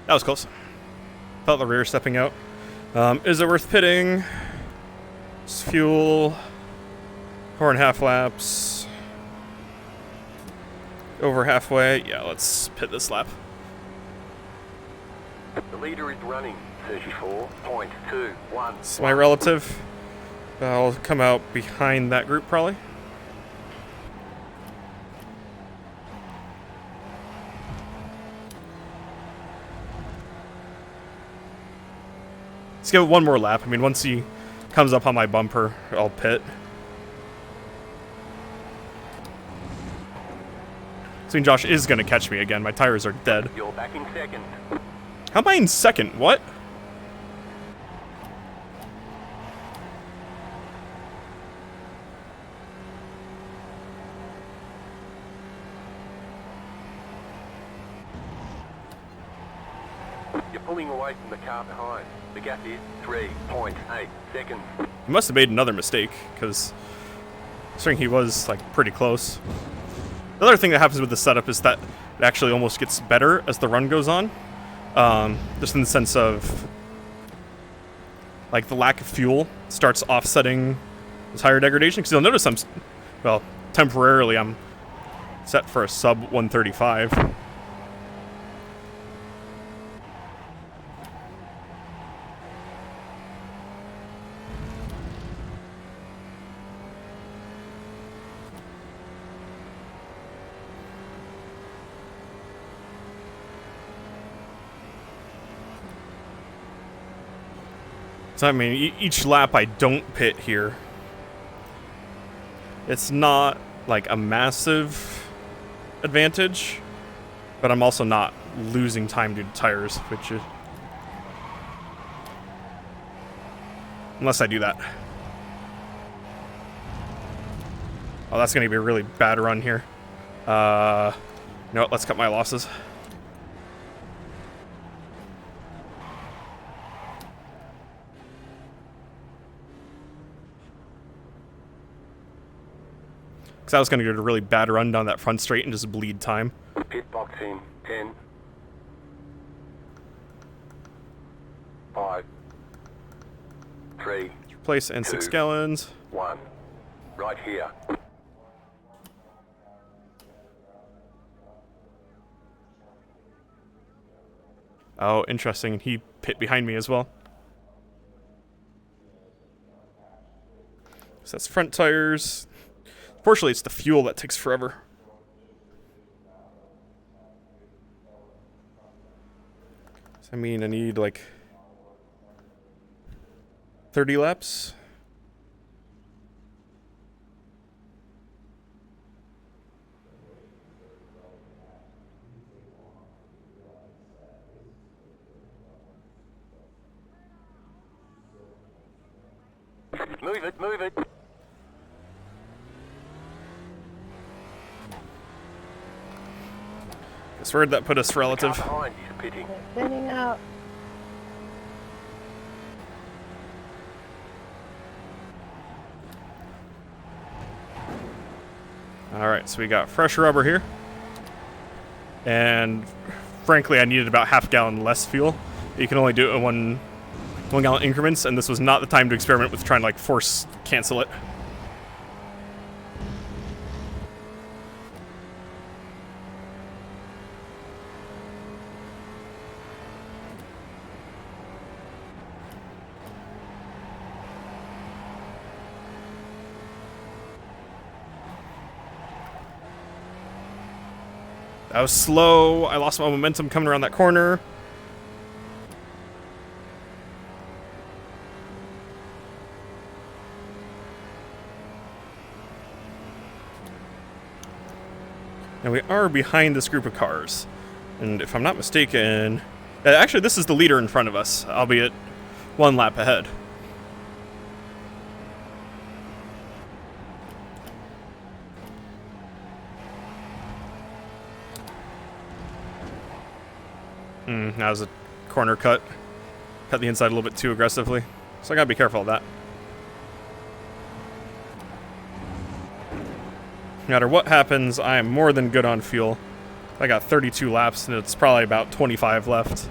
That was close. Felt the rear stepping out. Is it worth pitting? It's fuel. 4.5 laps. Over halfway. Yeah, let's pit this lap. The leader is running 34.21. It's my relative. I'll come out behind that group probably. Let's give it one more lap. I mean, once he comes up on my bumper, I'll pit. So Josh is going to catch me again. My tires are dead. You're back in second. How am I in second? What? You're pulling away from the car behind. The gap is 3.8 seconds. He must have made another mistake, because considering he was like pretty close. The other thing that happens with the setup is that it actually almost gets better as the run goes on. Just in the sense of like the lack of fuel starts offsetting the tire degradation. Because you'll notice well, temporarily I'm set for a sub 135. So I mean, each lap I don't pit here, it's not like a massive advantage, but I'm also not losing time due to tires, which is... Unless I do that. Oh, that's going to be a really bad run here. No, let's cut my losses. Because I was going to get a really bad run down that front straight and just bleed time. Pit box in 10, 5, 3, Place and 6 gallons. 1. Right here. Oh, interesting. He pit behind me as well. So that's front tires. Fortunately, it's the fuel that takes forever. So, I mean, I need like 30 laps. Move it, move it. Guess where'd that put us, relative? Car behind is pitting. Spinning out. Alright, so we got fresh rubber here. And frankly, I needed about half a gallon less fuel. You can only do it in one gallon increments, and this was not the time to experiment with trying to like force cancel it. That was slow. I lost my momentum coming around that corner. Now we are behind this group of cars. And if I'm not mistaken... actually, this is the leader in front of us, albeit one lap ahead. That was a corner cut. Cut the inside a little bit too aggressively. So I gotta be careful of that. No matter what happens, I am more than good on fuel. I got 32 laps, and it's probably about 25 left.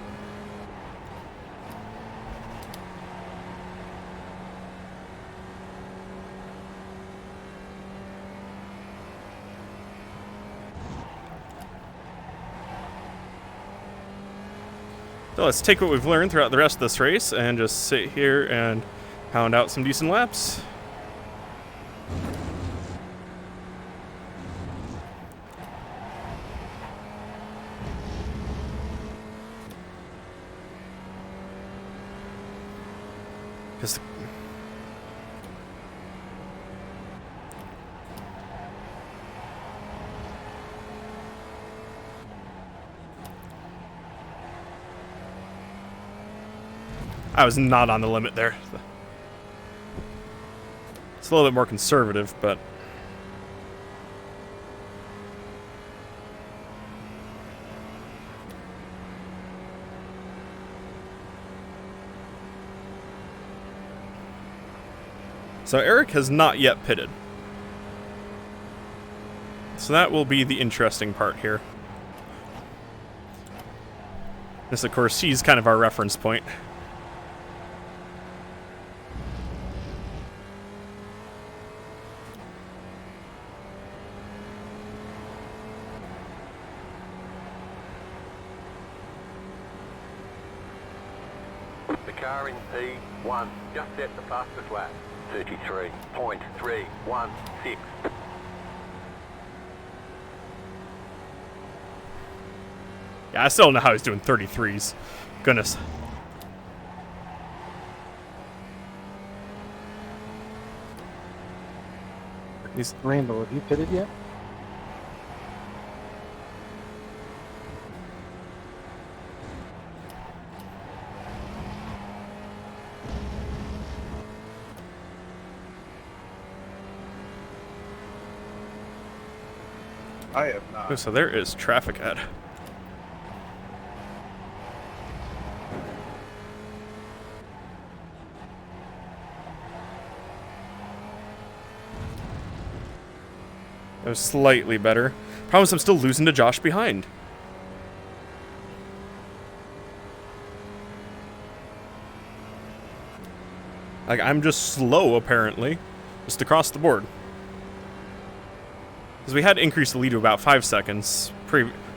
So let's take what we've learned throughout the rest of this race and just sit here and pound out some decent laps. Because I was not on the limit there. It's a little bit more conservative, but... So Eric has not yet pitted. So that will be the interesting part here. This, of course, he's kind of our reference point. The car in P1 just set the fastest lap. 33.316. Yeah, I still don't know how he's doing 33s. Goodness. Randall, have you pitted yet? I have not. Oh, so there is traffic ahead. It was slightly better. Problem is I'm still losing to Josh behind. Like, I'm just slow, apparently. Just across the board. Because we had increased the lead to about 5 seconds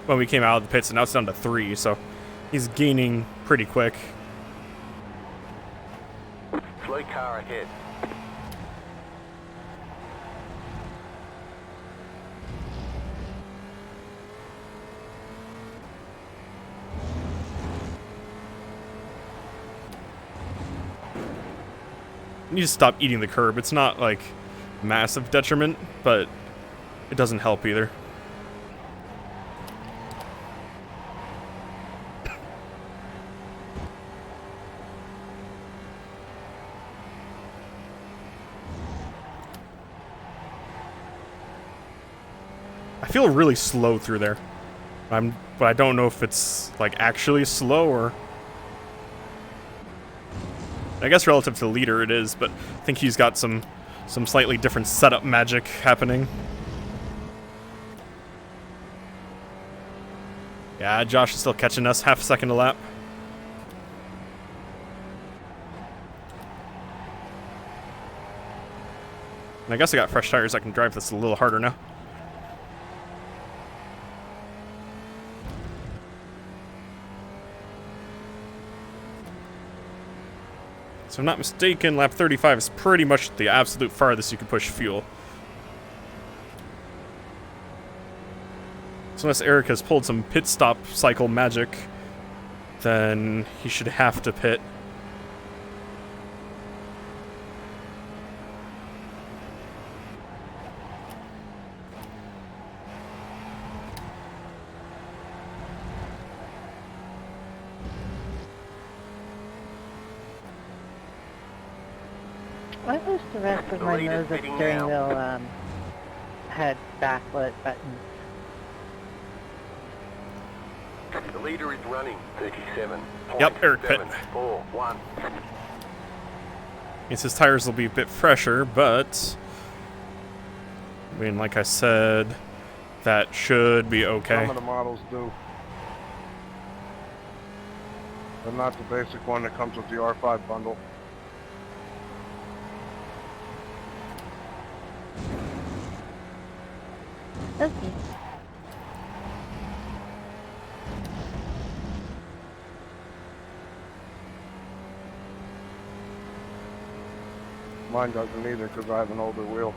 when we came out of the pits, and now it's down to 3, so he's gaining pretty quick. Slow car ahead. You need to stop eating the curb. It's not, like, massive detriment, but it doesn't help either. I feel really slow through there. But I don't know if it's, like, actually slow or... I guess relative to the leader it is, but I think he's got some slightly different setup magic happening. Yeah, Josh is still catching us, half a second a lap. And I guess I got fresh tires, I can drive this a little harder now. So if I'm not mistaken, lap 35 is pretty much the absolute farthest you can push fuel. So unless Eric has pulled some pit stop cycle magic, then he should have to pit. Why was the rest of my nose and steering wheel had backlit buttons? The leader is running 37. Yep, Eric pit. 4, 1. Means his tires will be a bit fresher, but I mean, like I said, that should be okay. Some of the models do. But not the basic one that comes with the R5 bundle. Okay. Mine doesn't either because I have an older wheel.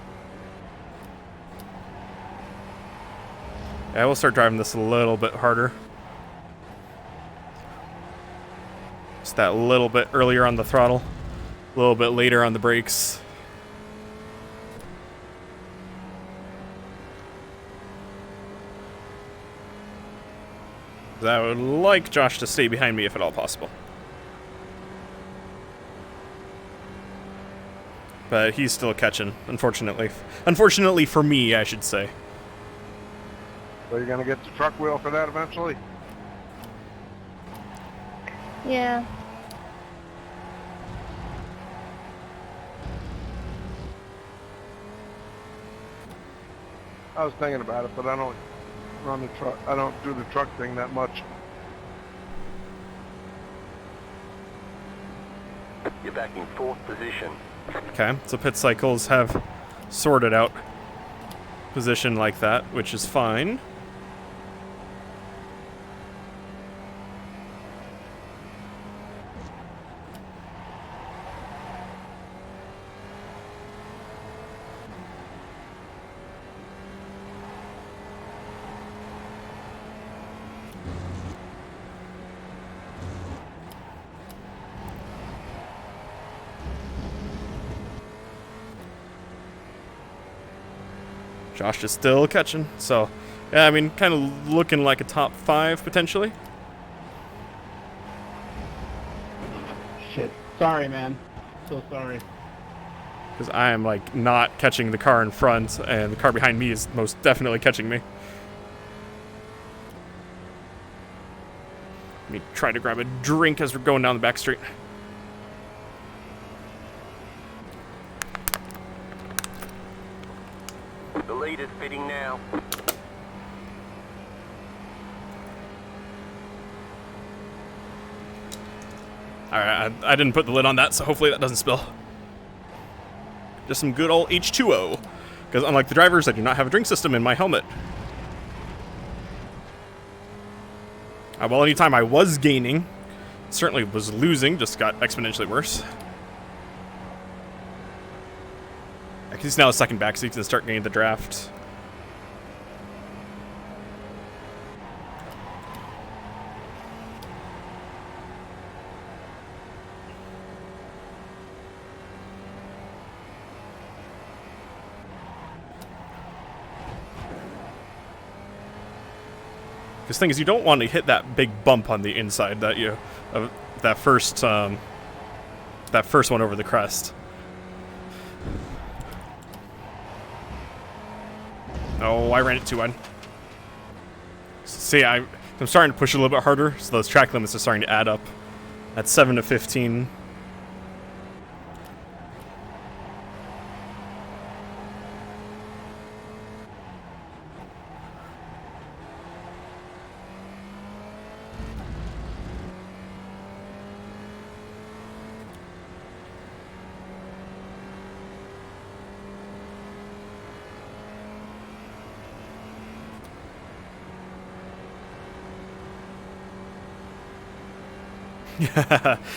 Yeah, we'll start driving this a little bit harder. Just that little bit earlier on the throttle, a little bit later on the brakes. I would like Josh to stay behind me if at all possible. But he's still catching, unfortunately. Unfortunately for me, I should say. So you're gonna get the truck wheel for that eventually? Yeah. I was thinking about it, but I don't run the truck. I don't do the truck thing that much. You're back in 4th position. Okay, so pit cycles have sorted out position like that, which is fine. Josh is still catching, so yeah, I mean, kind of looking like a top 5 potentially. Shit. Sorry, man. So sorry. Because I am like not catching the car in front, and the car behind me is most definitely catching me. Let me try to grab a drink as we're going down the back street. The leader's pitting now. Alright, I didn't put the lid on that, so hopefully that doesn't spill. Just some good old H2O. Because unlike the drivers, I do not have a drink system in my helmet. Well, anytime I was gaining, certainly was losing, just got exponentially worse. He's now a second back, so he can start getting the draft. Because the thing is, you don't want to hit that big bump on the inside that that first one over the crest. Oh, I ran it too wide. See, I'm starting to push a little bit harder, so those track limits are starting to add up. At 7 to 15.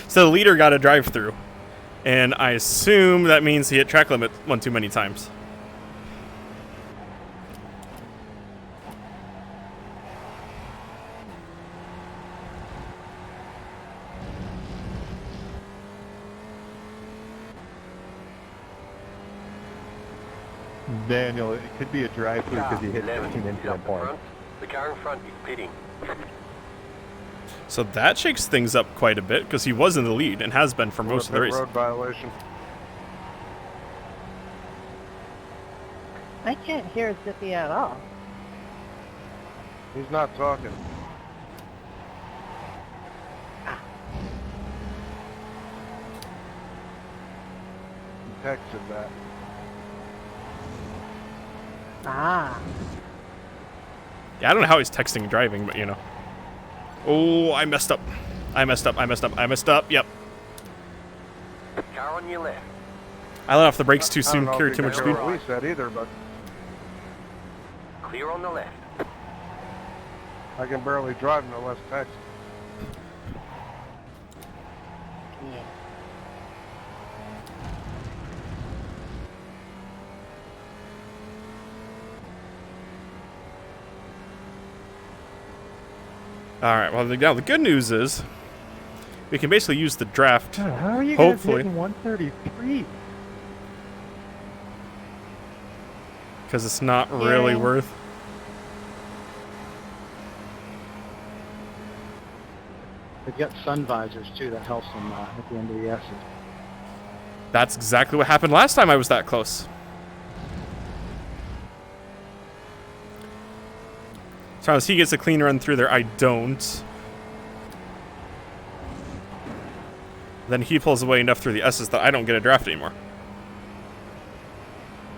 So the leader got a drive-thru, and I assume that means he hit track limit one too many times. Daniel, it could be a drive-through because you hit 11 15 is incident up the points. front. The car in front is pitting. So that shakes things up quite a bit, because he was in the lead and has been for most of the race. Road violation. I can't hear Zippy at all. He's not talking. He texted that. Ah. Yeah, I don't know how he's texting and driving, but you know. Oh, I messed up. I messed up. Yep. Car on your left. I let off the brakes too I don't soon, know if carried you too can much hear speed. what we said either, but Clear on the left. I can barely drive no less text. Yeah. Alright, well, now the good news is we can basically use the draft. God, how are you Hopefully. guys hitting 133? Because it's not really Yeah. worth. They've got sun visors too that helps them at the end of the S's. That's exactly what happened last time I was that close. So as he gets a clean run through there, I don't. Then he pulls away enough through the S's that I don't get a draft anymore.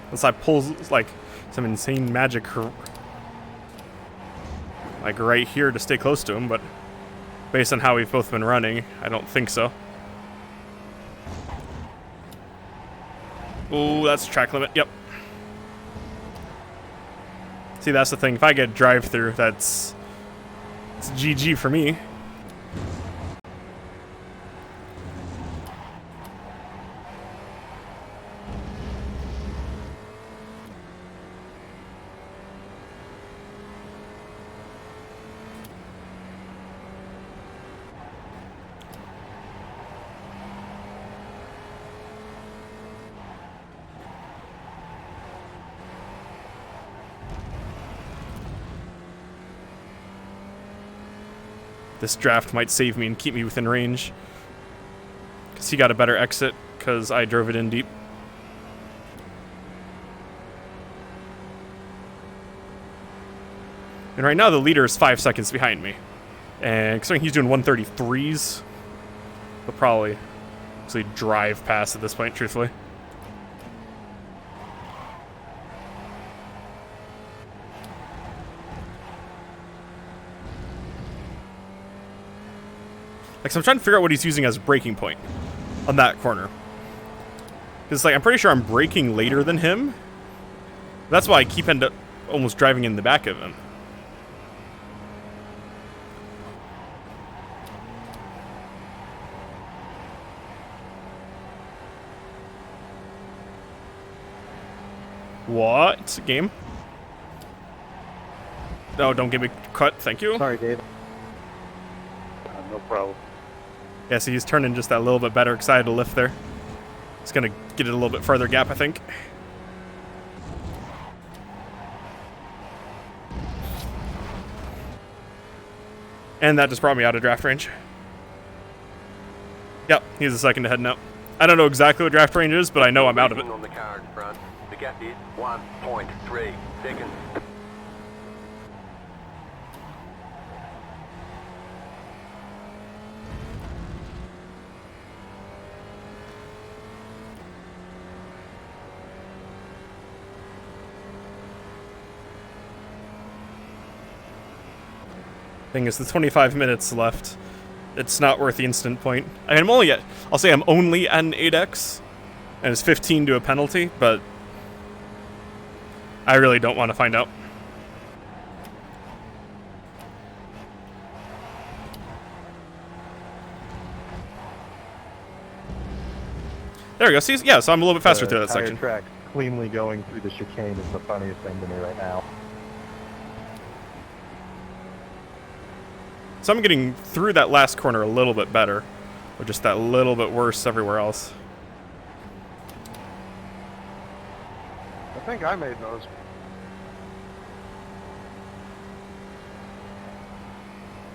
Unless I pull like some insane magic like right here to stay close to him, but based on how we've both been running, I don't think so. Oh, that's track limit. Yep. See, that's the thing. If I get drive-through, it's GG for me. This draft might save me and keep me within range. Because he got a better exit, because I drove it in deep. And right now the leader is 5 seconds behind me. And considering he's doing 133s, he'll probably actually drive past at this point, truthfully. Like, so I'm trying to figure out what he's using as a braking point on that corner. Because, like, I'm pretty sure I'm braking later than him. That's why I keep end up almost driving in the back of him. What? Game? No, don't give me cut, thank you. Sorry, Dave. No problem. Yeah, see, he's turning just that little bit better because I had to lift there. It's going to get it a little bit further gap, I think. And that just brought me out of draft range. Yep, he's the second to heading up. I don't know exactly what draft range is, but I know I'm out of it. On the car in front. The gap is 1.3 seconds. Thing is, the 25 minutes left. It's not worth the instant point. I mean, I'm only at, I'll say I'm only at an 8x, and it's 15 to a penalty, but I really don't want to find out. There we go. See, yeah, so I'm a little bit faster through that tire section. track cleanly going through the chicane is the funniest thing to me right now. So I'm getting through that last corner a little bit better, or just that little bit worse everywhere else. I think I made those.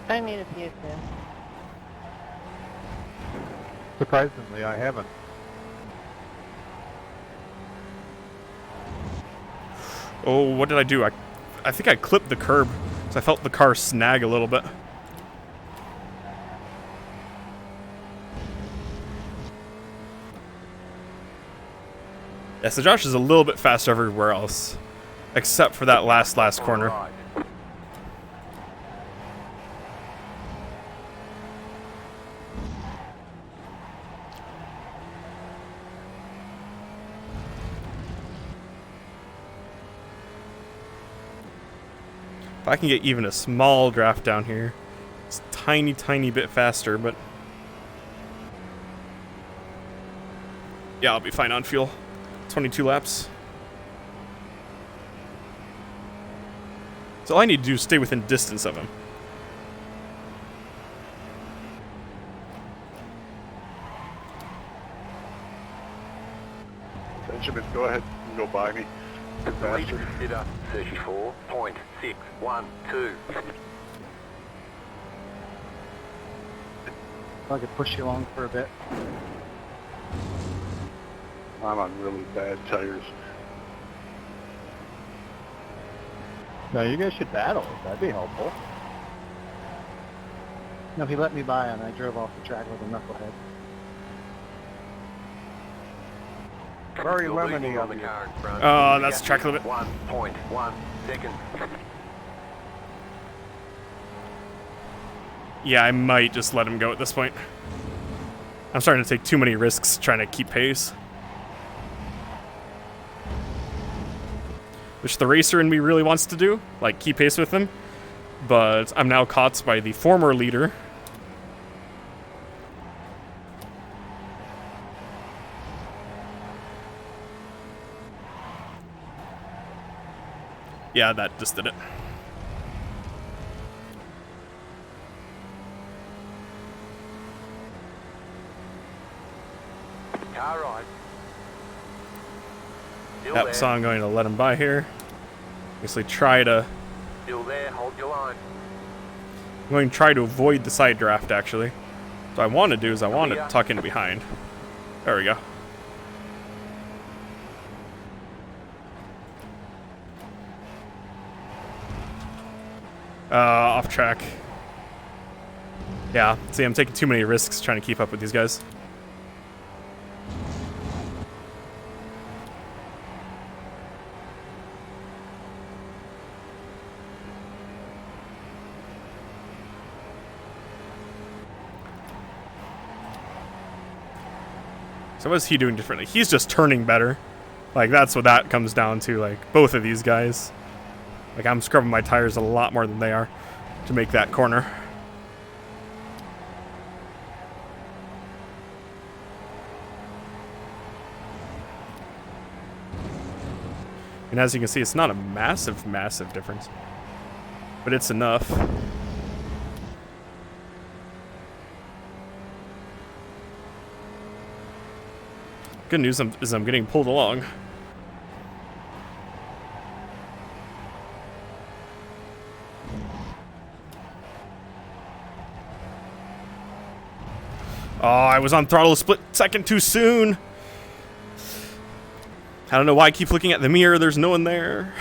I made a few too. Surprisingly, I haven't. Oh, what did I do? I think I clipped the curb, because I felt the car snag a little bit. Yeah, so Josh is a little bit faster everywhere else, except for that last corner. Right. If I can get even a small draft down here, it's a tiny, tiny bit faster, but yeah, I'll be fine on fuel. 22 laps. So all I need to do is stay within distance of him. Benjamin, go ahead and go by me. The lead Faster. consider 34.612. If I could push you along for a bit. I'm on really bad tires. No, you guys should battle. That'd be helpful. No, he let me by and I drove off the track like a knucklehead. Very You're lemony losing of on the you. car in front. Oh, The that's gap track is limit. 1.1 seconds. Yeah, I might just let him go at this point. I'm starting to take too many risks trying to keep pace. Which the racer in me really wants to do, like keep pace with him. But I'm now caught by the former leader. Yeah, that just did it. Car right. Still Yep, there. so I'm going to let him by here. Basically try to... Still there. Hold your line. I'm going to try to avoid the side draft, actually. So what I want to do is I want to tuck in behind. There we go. Off track. Yeah, see, I'm taking too many risks trying to keep up with these guys. So what is he doing differently? He's just turning better. Like, that's what that comes down to, like, both of these guys. Like, I'm scrubbing my tires a lot more than they are to make that corner. And as you can see, it's not a massive, massive difference. But it's enough. Good news is I'm getting pulled along. Oh, I was on throttle a split second too soon. I don't know why I keep looking at the mirror. There's no one there.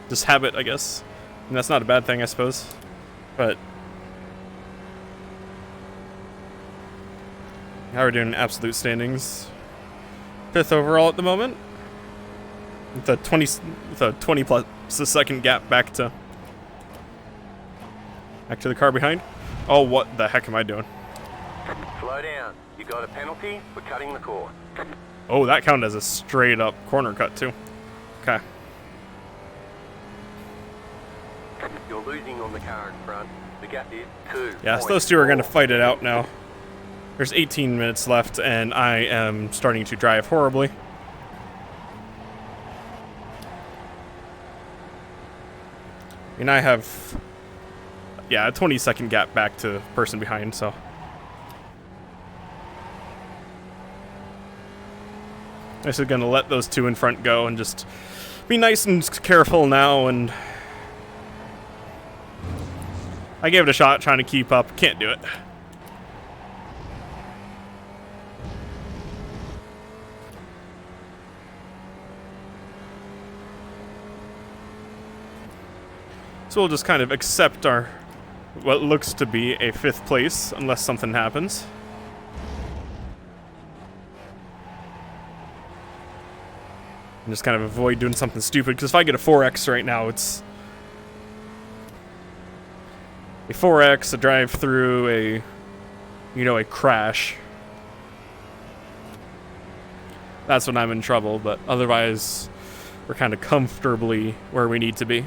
Just habit, I guess. And that's not a bad thing, I suppose. But how we're doing absolute standings. 5th overall at the moment. With a 20 plus a second gap back to the car behind. Oh, what the heck am I doing? Slow down. You got a penalty for cutting the corner. Oh, that counted as a straight up corner cut too. Okay. You're losing on the car in front. The gap is 2. Yeah, so those two are going to fight it out now. There's 18 minutes left, and I am starting to drive horribly. And I have, yeah, a 20-second gap back to person behind, so. I'm just going to let those two in front go and just be nice and careful now. And I gave it a shot trying to keep up. Can't do it. So we'll just kind of accept our what looks to be a 5th place unless something happens. And just kind of avoid doing something stupid, because if I get a 4X right now, it's a 4X, a drive-through, a crash. That's when I'm in trouble, but otherwise we're kind of comfortably where we need to be.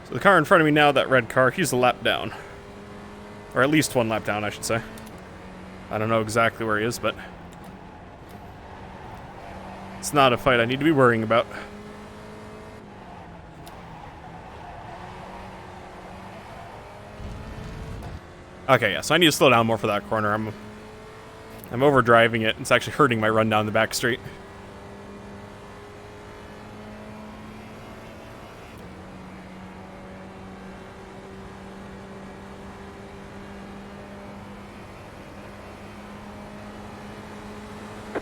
So the car in front of me now, that red car, he's a lap down. Or at least 1 lap down, I should say. I don't know exactly where he is, but it's not a fight I need to be worrying about. Okay, yeah, so I need to slow down more for that corner. I'm overdriving it. It's actually hurting my run down the back straight.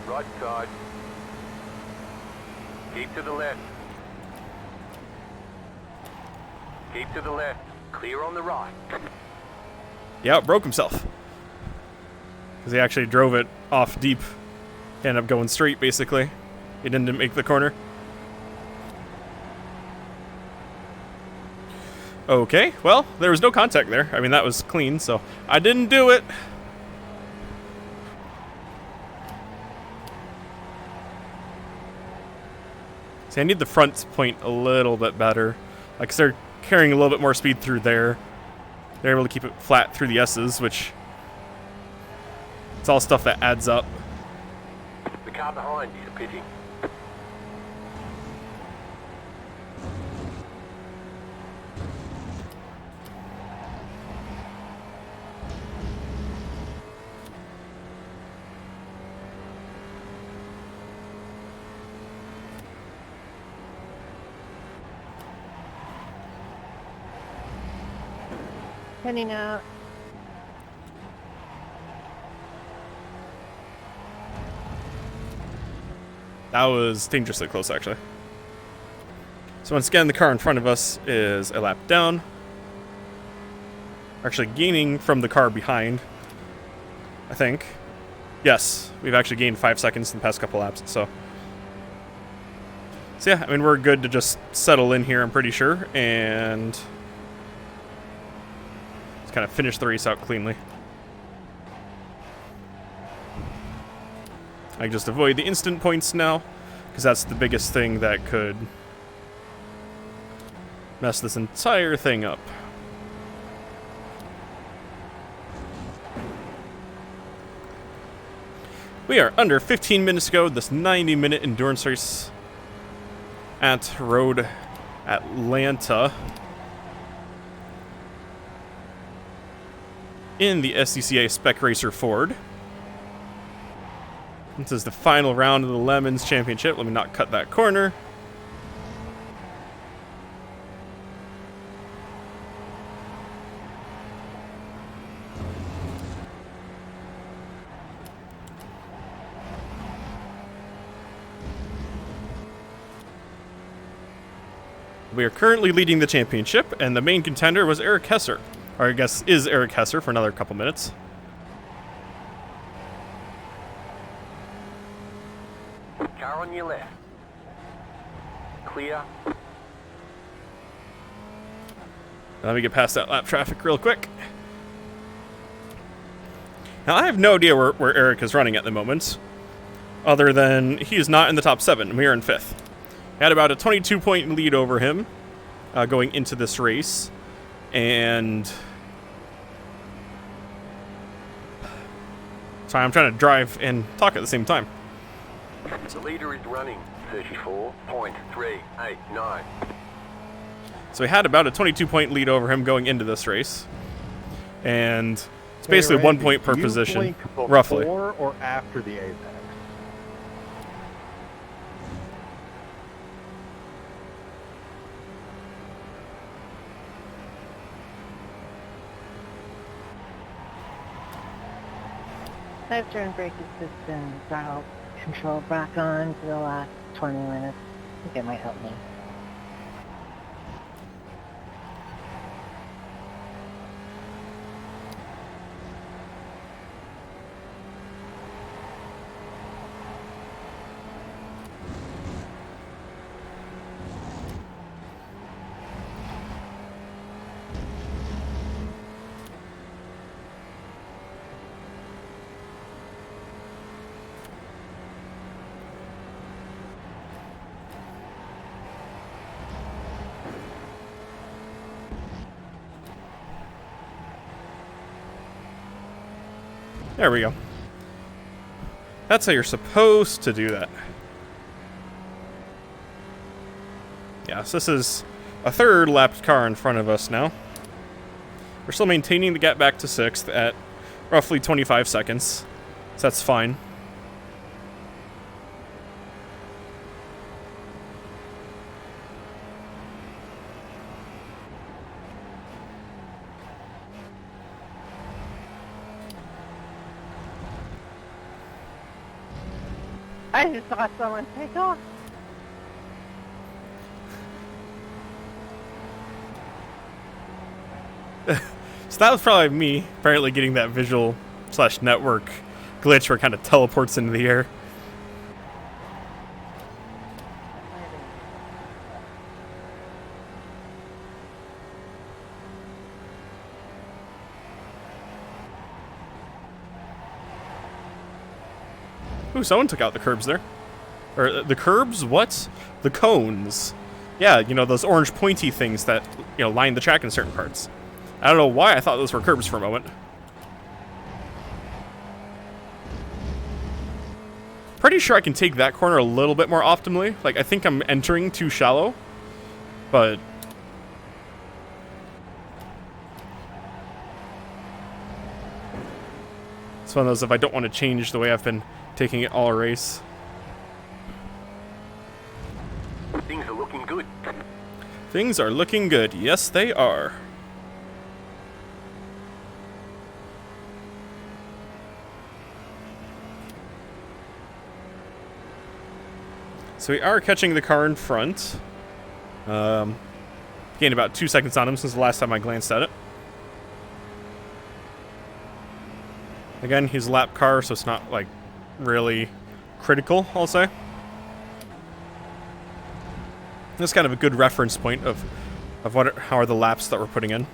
Right side. Keep to the left. Keep to the left. Clear on the right. Yeah, it broke himself. Because he actually drove it off deep. Ended up going straight, basically. He didn't make the corner. Okay, well, there was no contact there. I mean, that was clean, so I didn't do it. See, I need the front point a little bit better. Like, 'cause they're carrying a little bit more speed through there. They're able to keep it flat through the S's, which it's all stuff that adds up. car behind is pitting. Heading out. That was dangerously close, actually. So once again, the car in front of us is a lap down. Actually gaining from the car behind, I think. Yes, we've actually gained 5 seconds in the past couple laps, so yeah, I mean, we're good to just settle in here, I'm pretty sure, and kind of finish the race out cleanly. I can just avoid the instant points now, because that's the biggest thing that could mess this entire thing up. We are under 15 minutes to go, this 90-minute endurance race at Road Atlanta in the SCCA Spec Racer Ford. This is the final round of the Lemons Championship. Let me not cut that corner. We are currently leading the championship, and the main contender was Eric Hesser. Or I guess is Eric Hesser for another couple minutes. Car on your left. Clear. Let me get past that lap traffic real quick. Now, I have no idea where Eric is running at the moment, other than he is not in the top 7. We are in 5th. Had about a 22-point lead over him going into this race. And sorry, I'm trying to drive and talk at the same time. The leader is running 34.389. So we had about a 22-point lead over him going into this race. And it's basically Hey, 1 Randy, point per do you position, blink roughly. Before or after the apex? I've turned brake assistant throttle control back on for the last 20 minutes. I think it might help me. There we go. That's how you're supposed to do that. Yes, this is a third lapped car in front of us now. We're still maintaining the gap back to 6th at roughly 25 seconds. So that's fine. I just saw someone take off. So that was probably me apparently getting that visual / network glitch where it kind of teleports into the air. Ooh, someone took out the curbs there. Or the curbs? What? The cones. Yeah, you know, those orange pointy things that, you know, line the track in certain parts. I don't know why I thought those were curbs for a moment. pretty sure I can take that corner a little bit more optimally. Like, I think I'm entering too shallow, but it's one of those if I don't want to change the way I've been taking it all race. Things are looking good. Things are looking good. Yes, they are. So we are catching the car in front. Gained about 2 seconds on him since the last time I glanced at it. Again, he's a lap car, so it's not, like, really critical, I'll say. That's kind of a good reference point of how are the laps that we're putting in.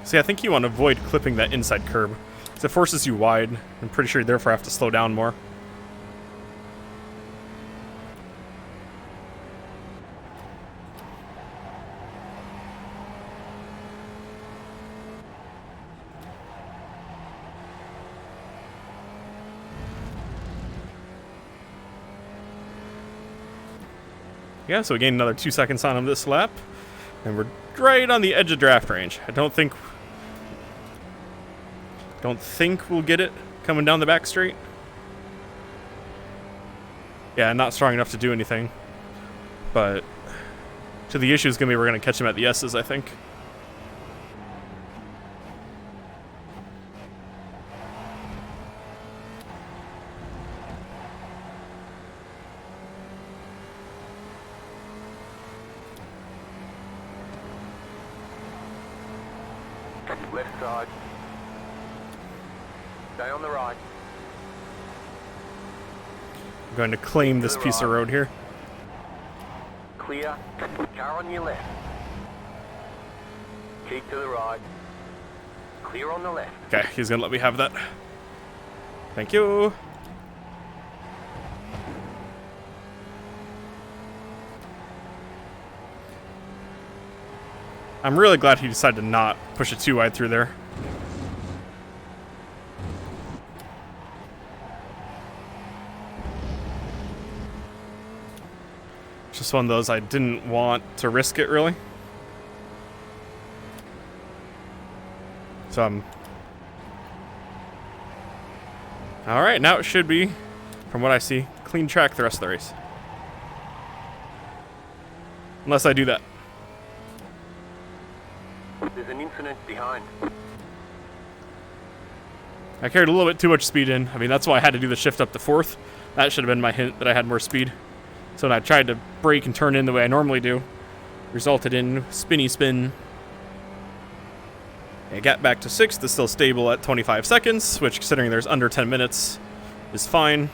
See, I think you want to avoid clipping that inside curb, because it forces you wide. I'm pretty sure you therefore have to slow down more. Yeah, so we gained another 2 seconds on him this lap, and we're right on the edge of draft range. I don't think we'll get it coming down the back straight. Yeah, not strong enough to do anything. But so the issue is going to be we're going to catch him at the S's, I think. Left side. Stay on the right. I'm going to claim this piece of road here. Clear. Car on your left. Keep to the right. Clear on the left. Okay, he's going to let me have that. Thank you. I'm really glad he decided to not push it too wide through there. Just one of those I didn't want to risk it, really. So I'm... Alright, now it should be, from what I see, clean track the rest of the race. Unless I do that. There's an incident behind. I carried a little bit too much speed in. I mean, that's why I had to do the shift up to fourth. That should have been my hint that I had more speed. So when I tried to brake and turn in the way I normally do, resulted in spinny spin. I got back to sixth. It's still stable at 25 seconds, which, considering there's under 10 minutes, is fine.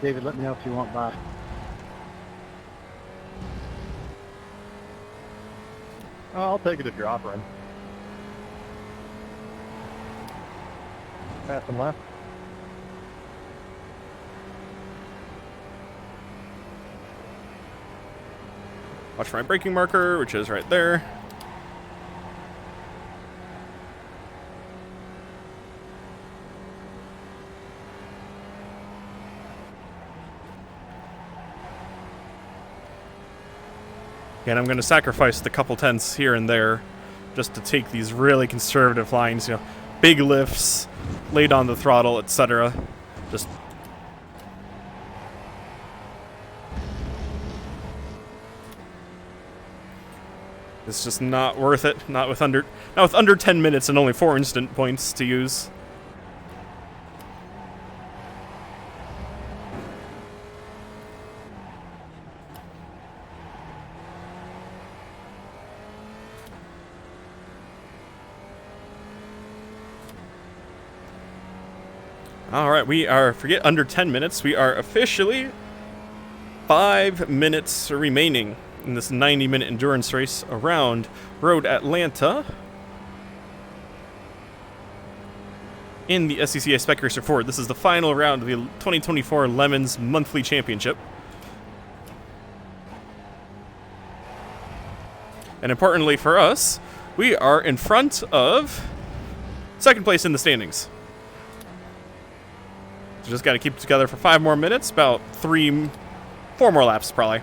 David, let me know if you want by. Oh, I'll take it if you're offering. Pass him left. Watch my braking marker, which is right there. And I'm going to sacrifice the couple tenths here and there just to take these really conservative lines, you know, big lifts, laid on the throttle, etc. Just it's just not worth it. Not with under 10 minutes and only 4 instant points to use. Alright, we are, forget under 10 minutes, we are officially 5 minutes remaining in this 90-minute endurance race around Road Atlanta in the SCCA Spec Racer 4. This is the final round of the 2024 Lemons Monthly Championship. And importantly for us, we are in front of second place in the standings. So just got to keep it together for 5 more minutes, about 4 more laps probably.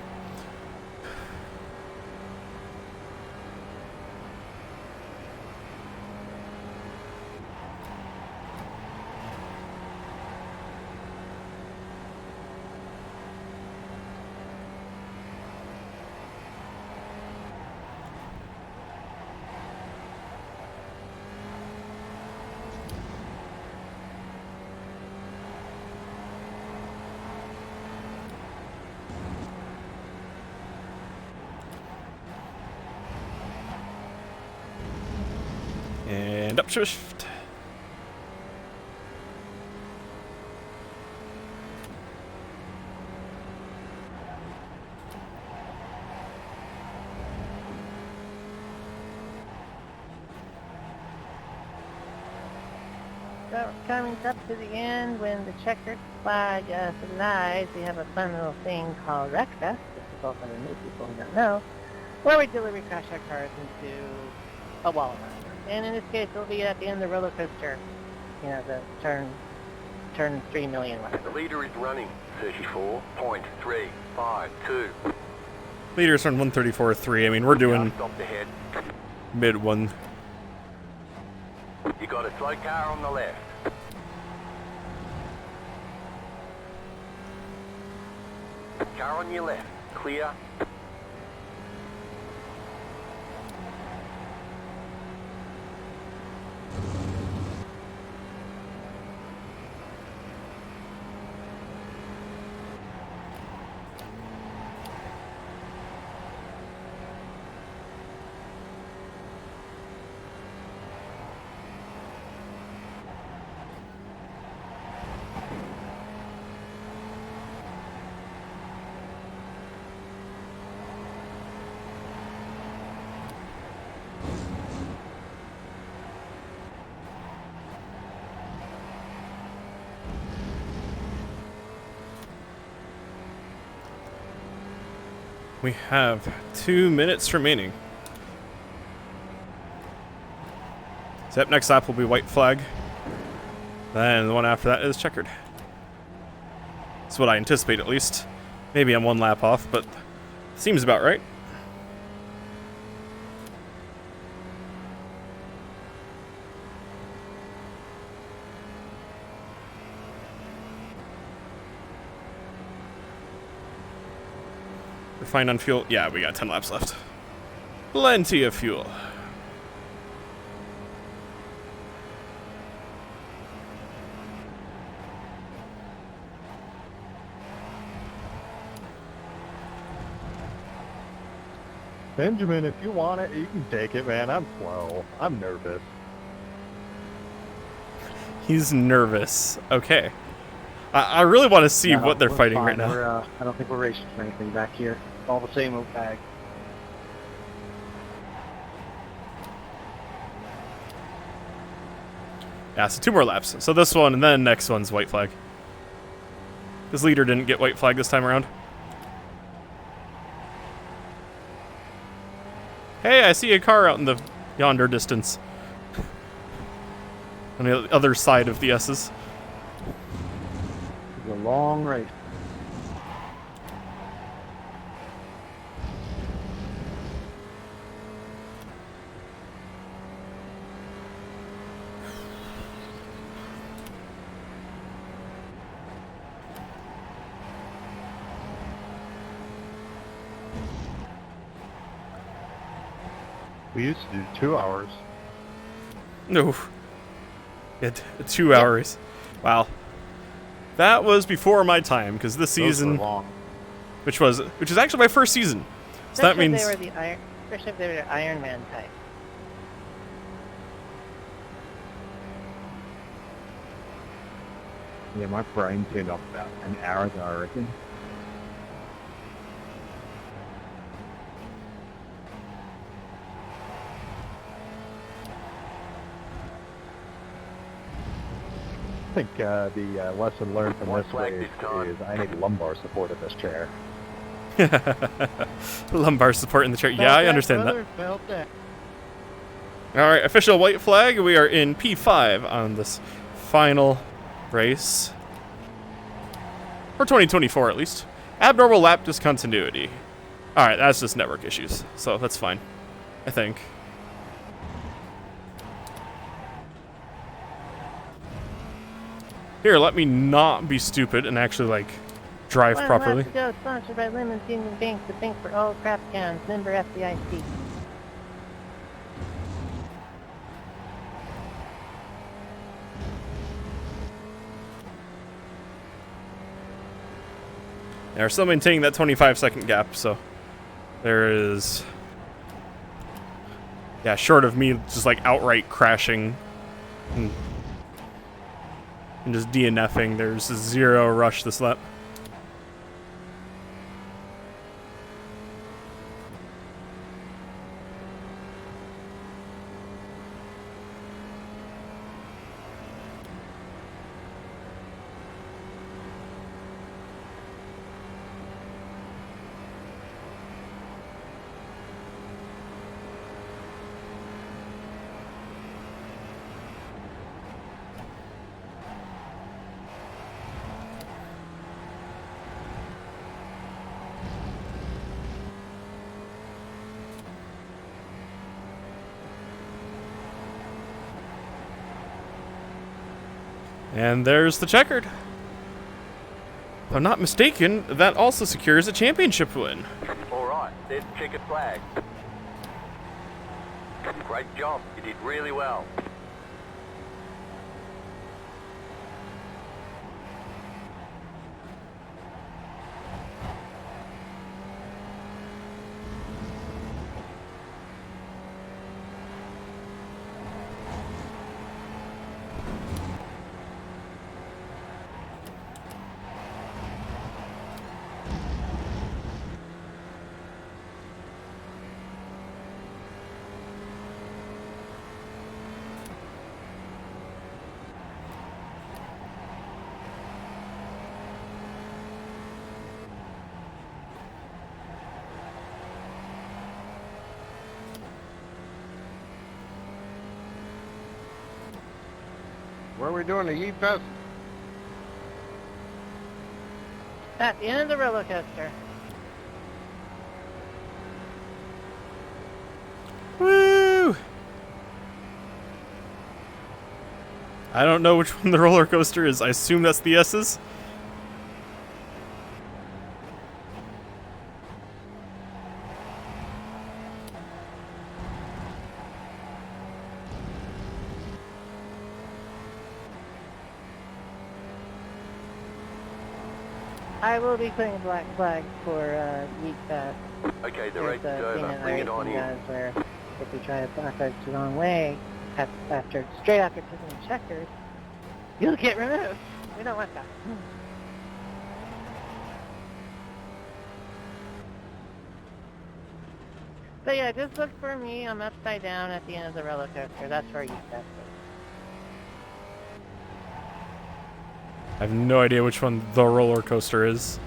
And upshift. So we're coming up to the end when the checkered flag flies. We have a fun little thing called Wreck Fest, just to both of the new people who don't know, where we delivery crash our cars into a wall of ice. And in this case, it'll be at the end of the roller coaster. You know, the turn 3 million one. The leader is running 34.352. Leaders run 134.3. I mean, we're doing Stop ahead. mid one. You got a slow car on the left. Car on your left. Clear. We have 2 minutes remaining. So up next lap will be white flag. Then the one after that is checkered. That's what I anticipate at least. Maybe I'm 1 lap off, but seems about right. We're fine on fuel. Yeah, we got 10 laps left. Plenty of fuel. Benjamin, if you want it, you can take it, man. I'm slow. I'm nervous. He's nervous. Okay. I really want to see No, what they're we're fighting fine. right now. I don't think we're racing for anything back here. All the same old bag. Yeah, so 2 more laps. So this one and then next one's white flag. This leader didn't get white flag this time around. Hey, I see a car out in the yonder distance. On the other side of the S's. It's a long race. We used to do 2 hours. No. Yeah, 2 hours. Wow. That was before my time, because this Those were season, long. which is actually my first season. So that means Especially if they were the Iron Man type. Yeah, my brain turned off about an hour ago, I reckon. I think the lesson learned from White this flag race this time. is I need lumbar support in this chair. Lumbar support in the chair. Yeah, I understand that. Felt that. Alright, official white flag. We are in P5 on this final race. For 2024, at least. Abnormal lap discontinuity. Alright, that's just network issues. So that's fine. I think. Here, let me not be stupid and actually, like, drive One properly. lap to go, sponsored by Lemons Union Bank, the bank for all crap cans, member FDIC. They're still maintaining that 25-second gap, so there is... Yeah, short of me just, like, outright crashing and just DNFing, there's zero rush this lap. And there's the checkered. If I'm not mistaken, that also secures a championship win. Alright, there's the checkered flag. Great job, you did really well. Where are we doing the Yeet Fest? At the end of the roller coaster. Woo! I don't know which one the roller coaster is. I assume that's the S's. I will be putting a black flag for Yeet Fest. Okay, the There's race a is thing over. in Bring it on iRacing in. does where if you try to block us the wrong way, straight after picking checkers, you'll get removed. We don't want that. But yeah, just look for me. I'm upside down at the end of the roller coaster. That's where Yeet Fest is. I have no idea which one the roller coaster is.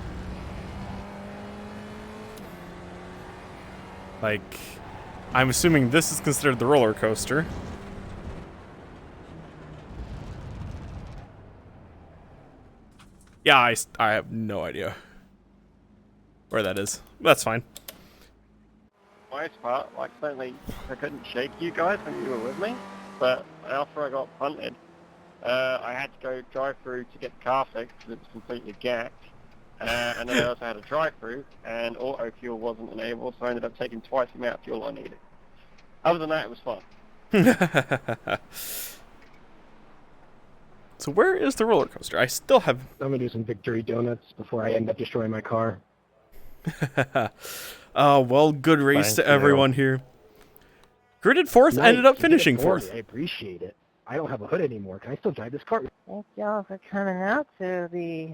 Like, I'm assuming this is considered the roller coaster. Yeah, I have no idea where that is. That's fine. Most part, like certainly I couldn't shake you guys when you were with me, but after I got punted, I had to go drive-through to get the car fixed because it was completely gacked. And then I also had a drive-through, and auto fuel wasn't enabled, so I ended up taking twice the amount of fuel I needed. Other than that, it was fun. So where is the roller coaster? I still have... I'm gonna do some victory donuts before I end up destroying my car. Oh, well, good race Thank to you. everyone here. Gridded fourth, ended up Nice, you did it finishing for me. fourth. I appreciate it. I don't have a hood anymore. Can I still drive this car? Thank y'all for coming out to the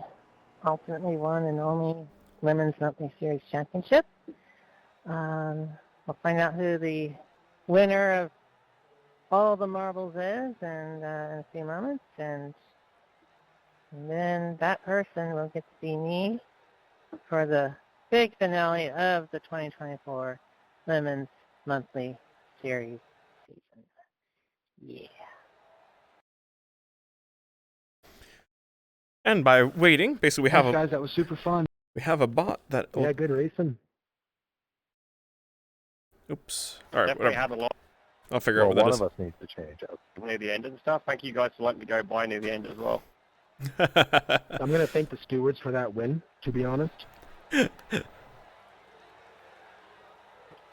ultimately one and only Lemons Monthly Series Championship. We'll find out who the winner of all the marbles is in a few moments, and then that person will get to be me for the big finale of the 2024 Lemons Monthly Series season. Yeah. And by waiting, basically we have Thanks, guys, that was super fun. a bot that. Yeah, good racing. Oops. All right, Definitely whatever. have a lot I'll figure out Well, what one that of us needs to change up. near the end and stuff. Thank you guys for letting me go by near the end as well. is. I'm going to thank the stewards for that win, to be honest.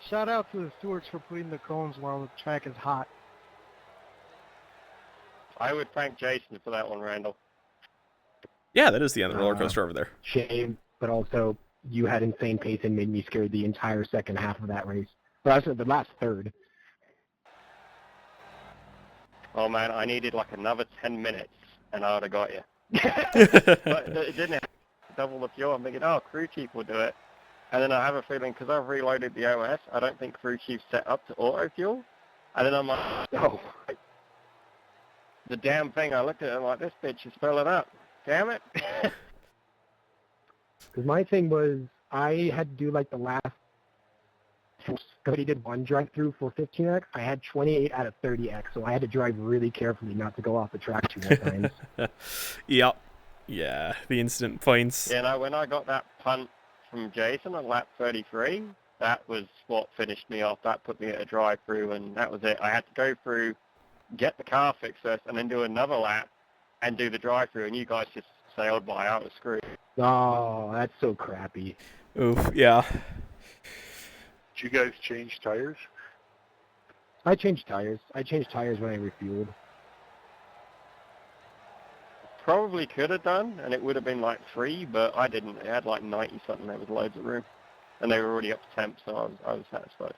Shout out to the stewards for putting the cones while the track is hot. I would thank Jason for that one, Randall. Yeah, that is the end of the roller coaster over there. Shame, but also you had insane pace and made me scared the entire second half of that race. But I said the last third. Oh man, I needed like another 10 minutes and I would have got you. But it didn't have double the fuel. I'm thinking, oh, crew chief will do it. And then I have a feeling, because I've reloaded the OS, I don't think crew chief set up to auto fuel. And then I'm like, oh, the damn thing. I looked at it, I'm like, this bitch is filling up. Damn it. Because my thing was, I had to do like the last, somebody did one drive-through for 15x. I had 28 out of 30x, so I had to drive really carefully not to go off the track too many times. Yep. Yeah, the instant points. Yeah, no, when I got that punt from Jason on lap 33, that was what finished me off. That put me at a drive-through, and that was it. I had to go through, get the car fixed first, and then do another lap and do the drive-through, and you guys just sailed by. I was screwed. Oh, that's so crappy. Oof, yeah. Did you guys change tires? I changed tires. I changed tires when I refueled. Probably could have done, and it would have been like 3, but I didn't. It had like 90 something. There was loads of room, and they were already up to temp, so I was satisfied.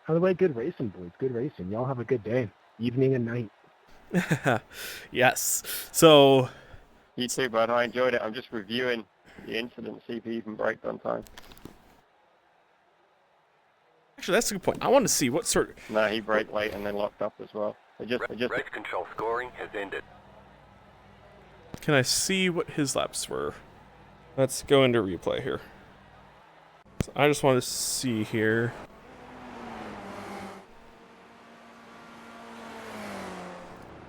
By the way, good racing, boys. Good racing. Y'all have a good day, evening and night. Yes. So. You too, bud. I enjoyed it. I'm just reviewing the incident, see if he even braked on time. Actually, that's a good point. I want to see what sort. No, he braked late and then locked up as well. Race control scoring has ended. Can I see what his laps were? Let's go into replay here. So I just want to see here.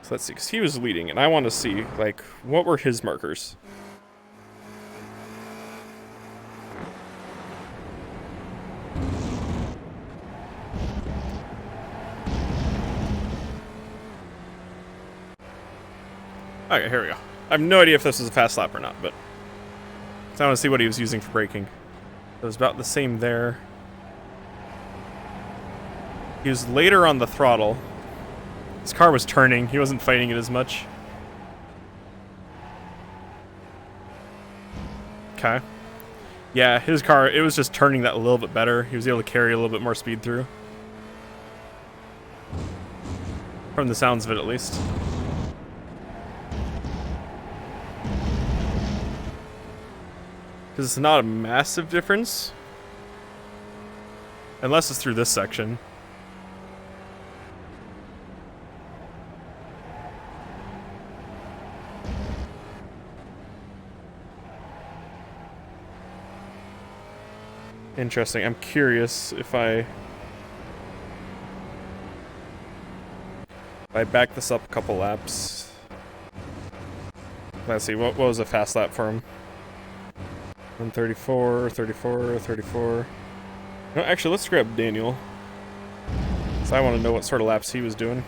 So let's see, because he was leading, and I want to see, like, what were his markers? Okay, here we go. I have no idea if this was a fast lap or not, but I want to see what he was using for braking. It was about the same there. He was later on the throttle. His car was turning. He wasn't fighting it as much. Okay. Yeah, his car, it was just turning that a little bit better. He was able to carry a little bit more speed through. From the sounds of it, at least. Because it's not a massive difference. Unless it's through this section. Interesting. I'm curious if I back this up a couple laps. Let's see, what was a fast lap for him? 134, 34, 34. No, actually, let's grab Daniel. So I want to know what sort of laps he was doing.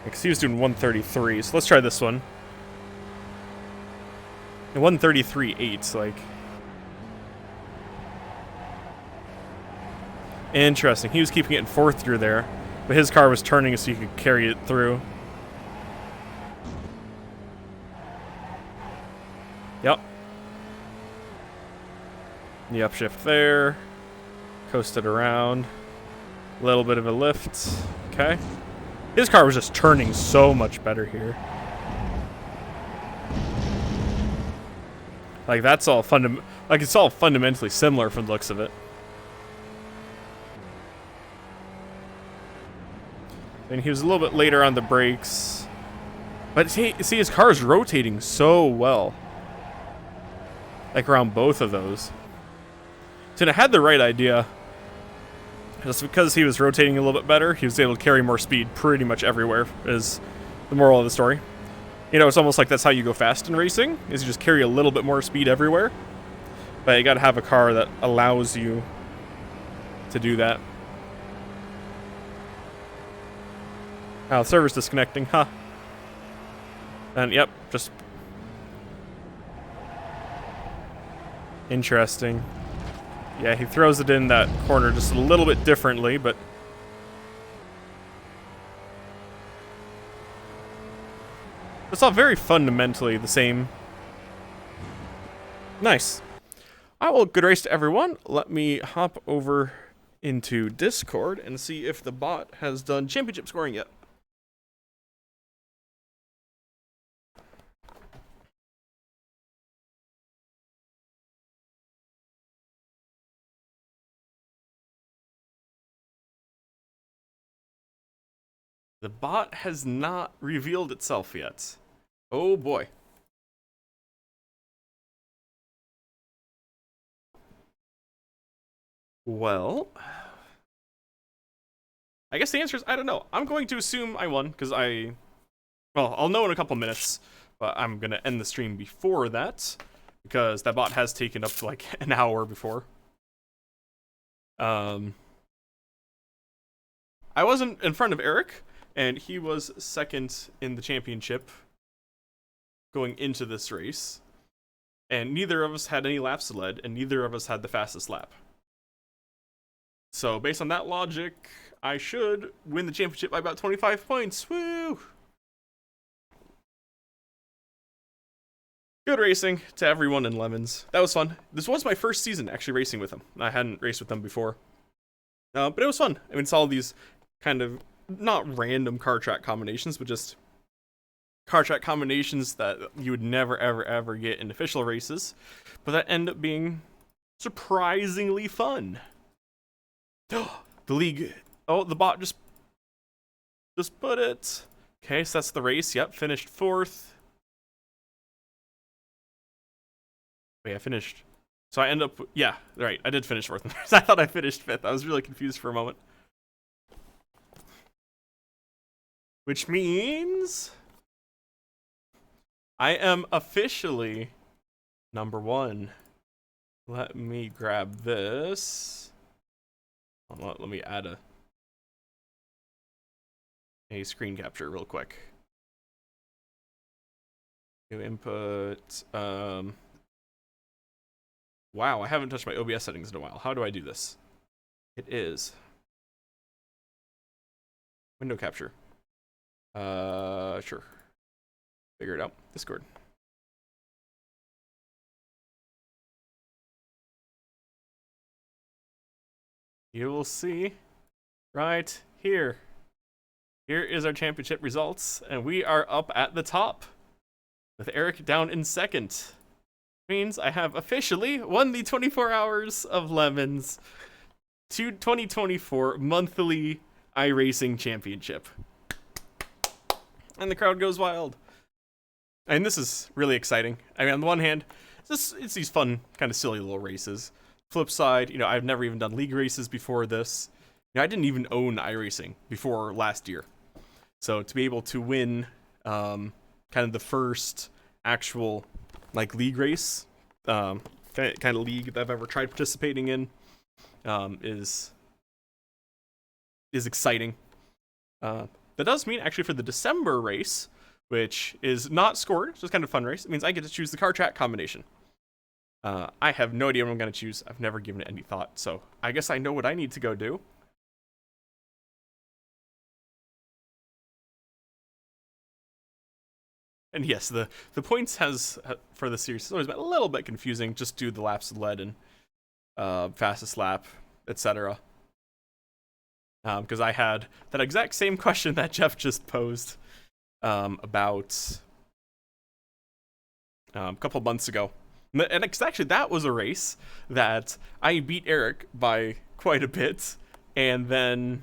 Because he was doing 133, so let's try this one. 133.8, like... Interesting. He was keeping it in fourth through there, but his car was turning so he could carry it through. Yep. The upshift there. Coasted around. A little bit of a lift. Okay. His car was just turning so much better here. Like, that's all it's all fundamentally similar from the looks of it. And he was a little bit later on the brakes. But see, his car is rotating so well. Like, around both of those. So I had the right idea. Just because he was rotating a little bit better, he was able to carry more speed pretty much everywhere, is the moral of the story. You know, it's almost like that's how you go fast in racing, is you just carry a little bit more speed everywhere. But you gotta have a car that allows you to do that. Oh, the server's disconnecting, huh? And yep, just... interesting. Yeah, he throws it in that corner just a little bit differently, but... it's all very fundamentally the same. Nice. Alright, well, good race to everyone. Let me hop over into Discord and see if the bot has done championship scoring yet. The bot has not revealed itself yet. Oh boy. Well, I guess the answer is I don't know. I'm going to assume I won because well, I'll know in a couple minutes, but I'm going to end the stream before that because that bot has taken up to like an hour before. I wasn't in front of Eric, and he was second in the championship going into this race. And neither of us had any laps led, and neither of us had the fastest lap. So based on that logic, I should win the championship by about 25 points. Woo! Good racing to everyone in Lemons. That was fun. This was my first season actually racing with them. I hadn't raced with them before. But it was fun. I mean, it's all these kind of not random car track combinations, but just car track combinations that you would never, ever, ever get in official races, but that end up being surprisingly fun. The league. Oh, the bot just put it. Okay, so that's the race. Yep, finished 4th. Wait, I finished. So I end up. Yeah, right. I did finish 4th. I thought I finished 5th. I was really confused for a moment. Which means I am officially number 1. Let me grab this. Let me add a screen capture real quick. New input. Wow, I haven't touched my OBS settings in a while. How do I do this? It is window capture. Sure. Figure it out. Discord. You will see right here. Here is our championship results, and we are up at the top with Eric down in 2nd. Means I have officially won the 24 Hours of Lemons 2024 monthly iRacing championship. And the crowd goes wild. And this is really exciting. I mean, on the one hand, it's these fun, kind of silly little races. Flip side, you know, I've never even done league races before this. You know, I didn't even own iRacing before last year. So to be able to win kind of the first actual like league race, kind of league that I've ever tried participating in, is exciting. That does mean actually for the December race, which is not scored, so it's kind of a fun race. It means I get to choose the car track combination. I have no idea what I'm going to choose. I've never given it any thought, so I guess I know what I need to go do. And yes, the points for the series has always been a little bit confusing. Just do the laps led and fastest lap, etc. because I had that exact same question that Jeff just posed about a couple months ago. And actually, that was a race that I beat Eric by quite a bit, and then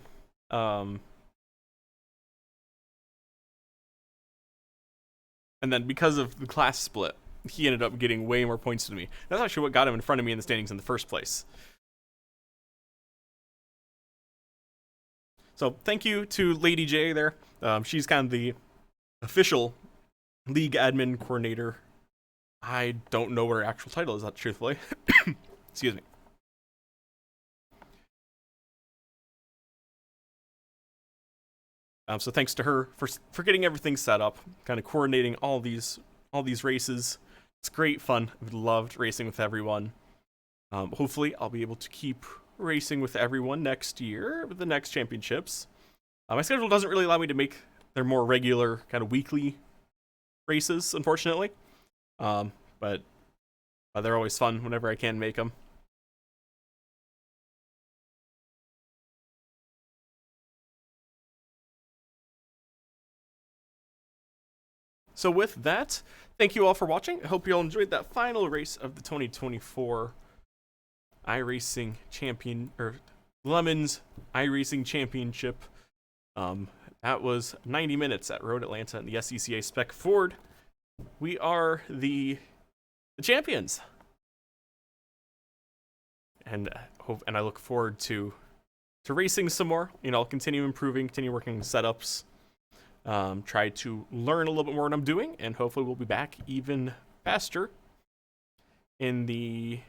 because of the class split, he ended up getting way more points than me. That's actually what got him in front of me in the standings in the first place. So thank you to Lady J there. She's kind of the official league admin coordinator. I don't know what her actual title is, truthfully. Excuse me. So thanks to her for getting everything set up, kind of coordinating all these races. It's great fun. I've loved racing with everyone. Hopefully, I'll be able to keep racing with everyone next year with the next championships. My schedule doesn't really allow me to make their more regular kind of weekly races, unfortunately. But they're always fun whenever I can make them. So with that, thank you all for watching. I hope you all enjoyed that final race of the 2024 iRacing Champion, or Lemons iRacing Championship. That was 90 minutes at Road Atlanta in the SCCA Spec Ford. We are the champions. And I look forward to racing some more. You know, I'll continue improving, continue working setups. Try to learn a little bit more what I'm doing, and hopefully we'll be back even faster in the...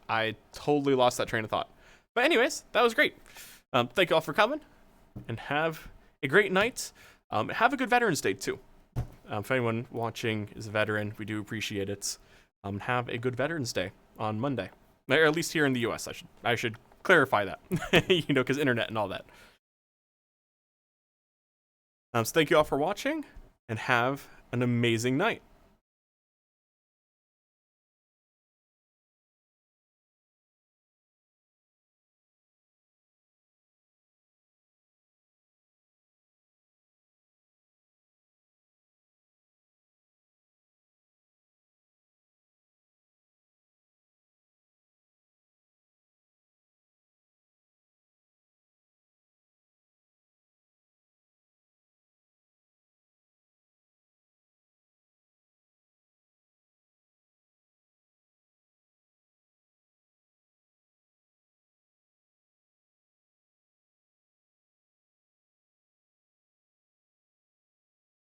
I totally lost that train of thought. But anyways, that was great. Thank you all for coming, and have a great night. Have a good Veterans Day, too. If anyone watching is a veteran, we do appreciate it. Have a good Veterans Day on Monday. Or at least here in the U.S., I should clarify that, you know, because internet and all that. So thank you all for watching, and have an amazing night.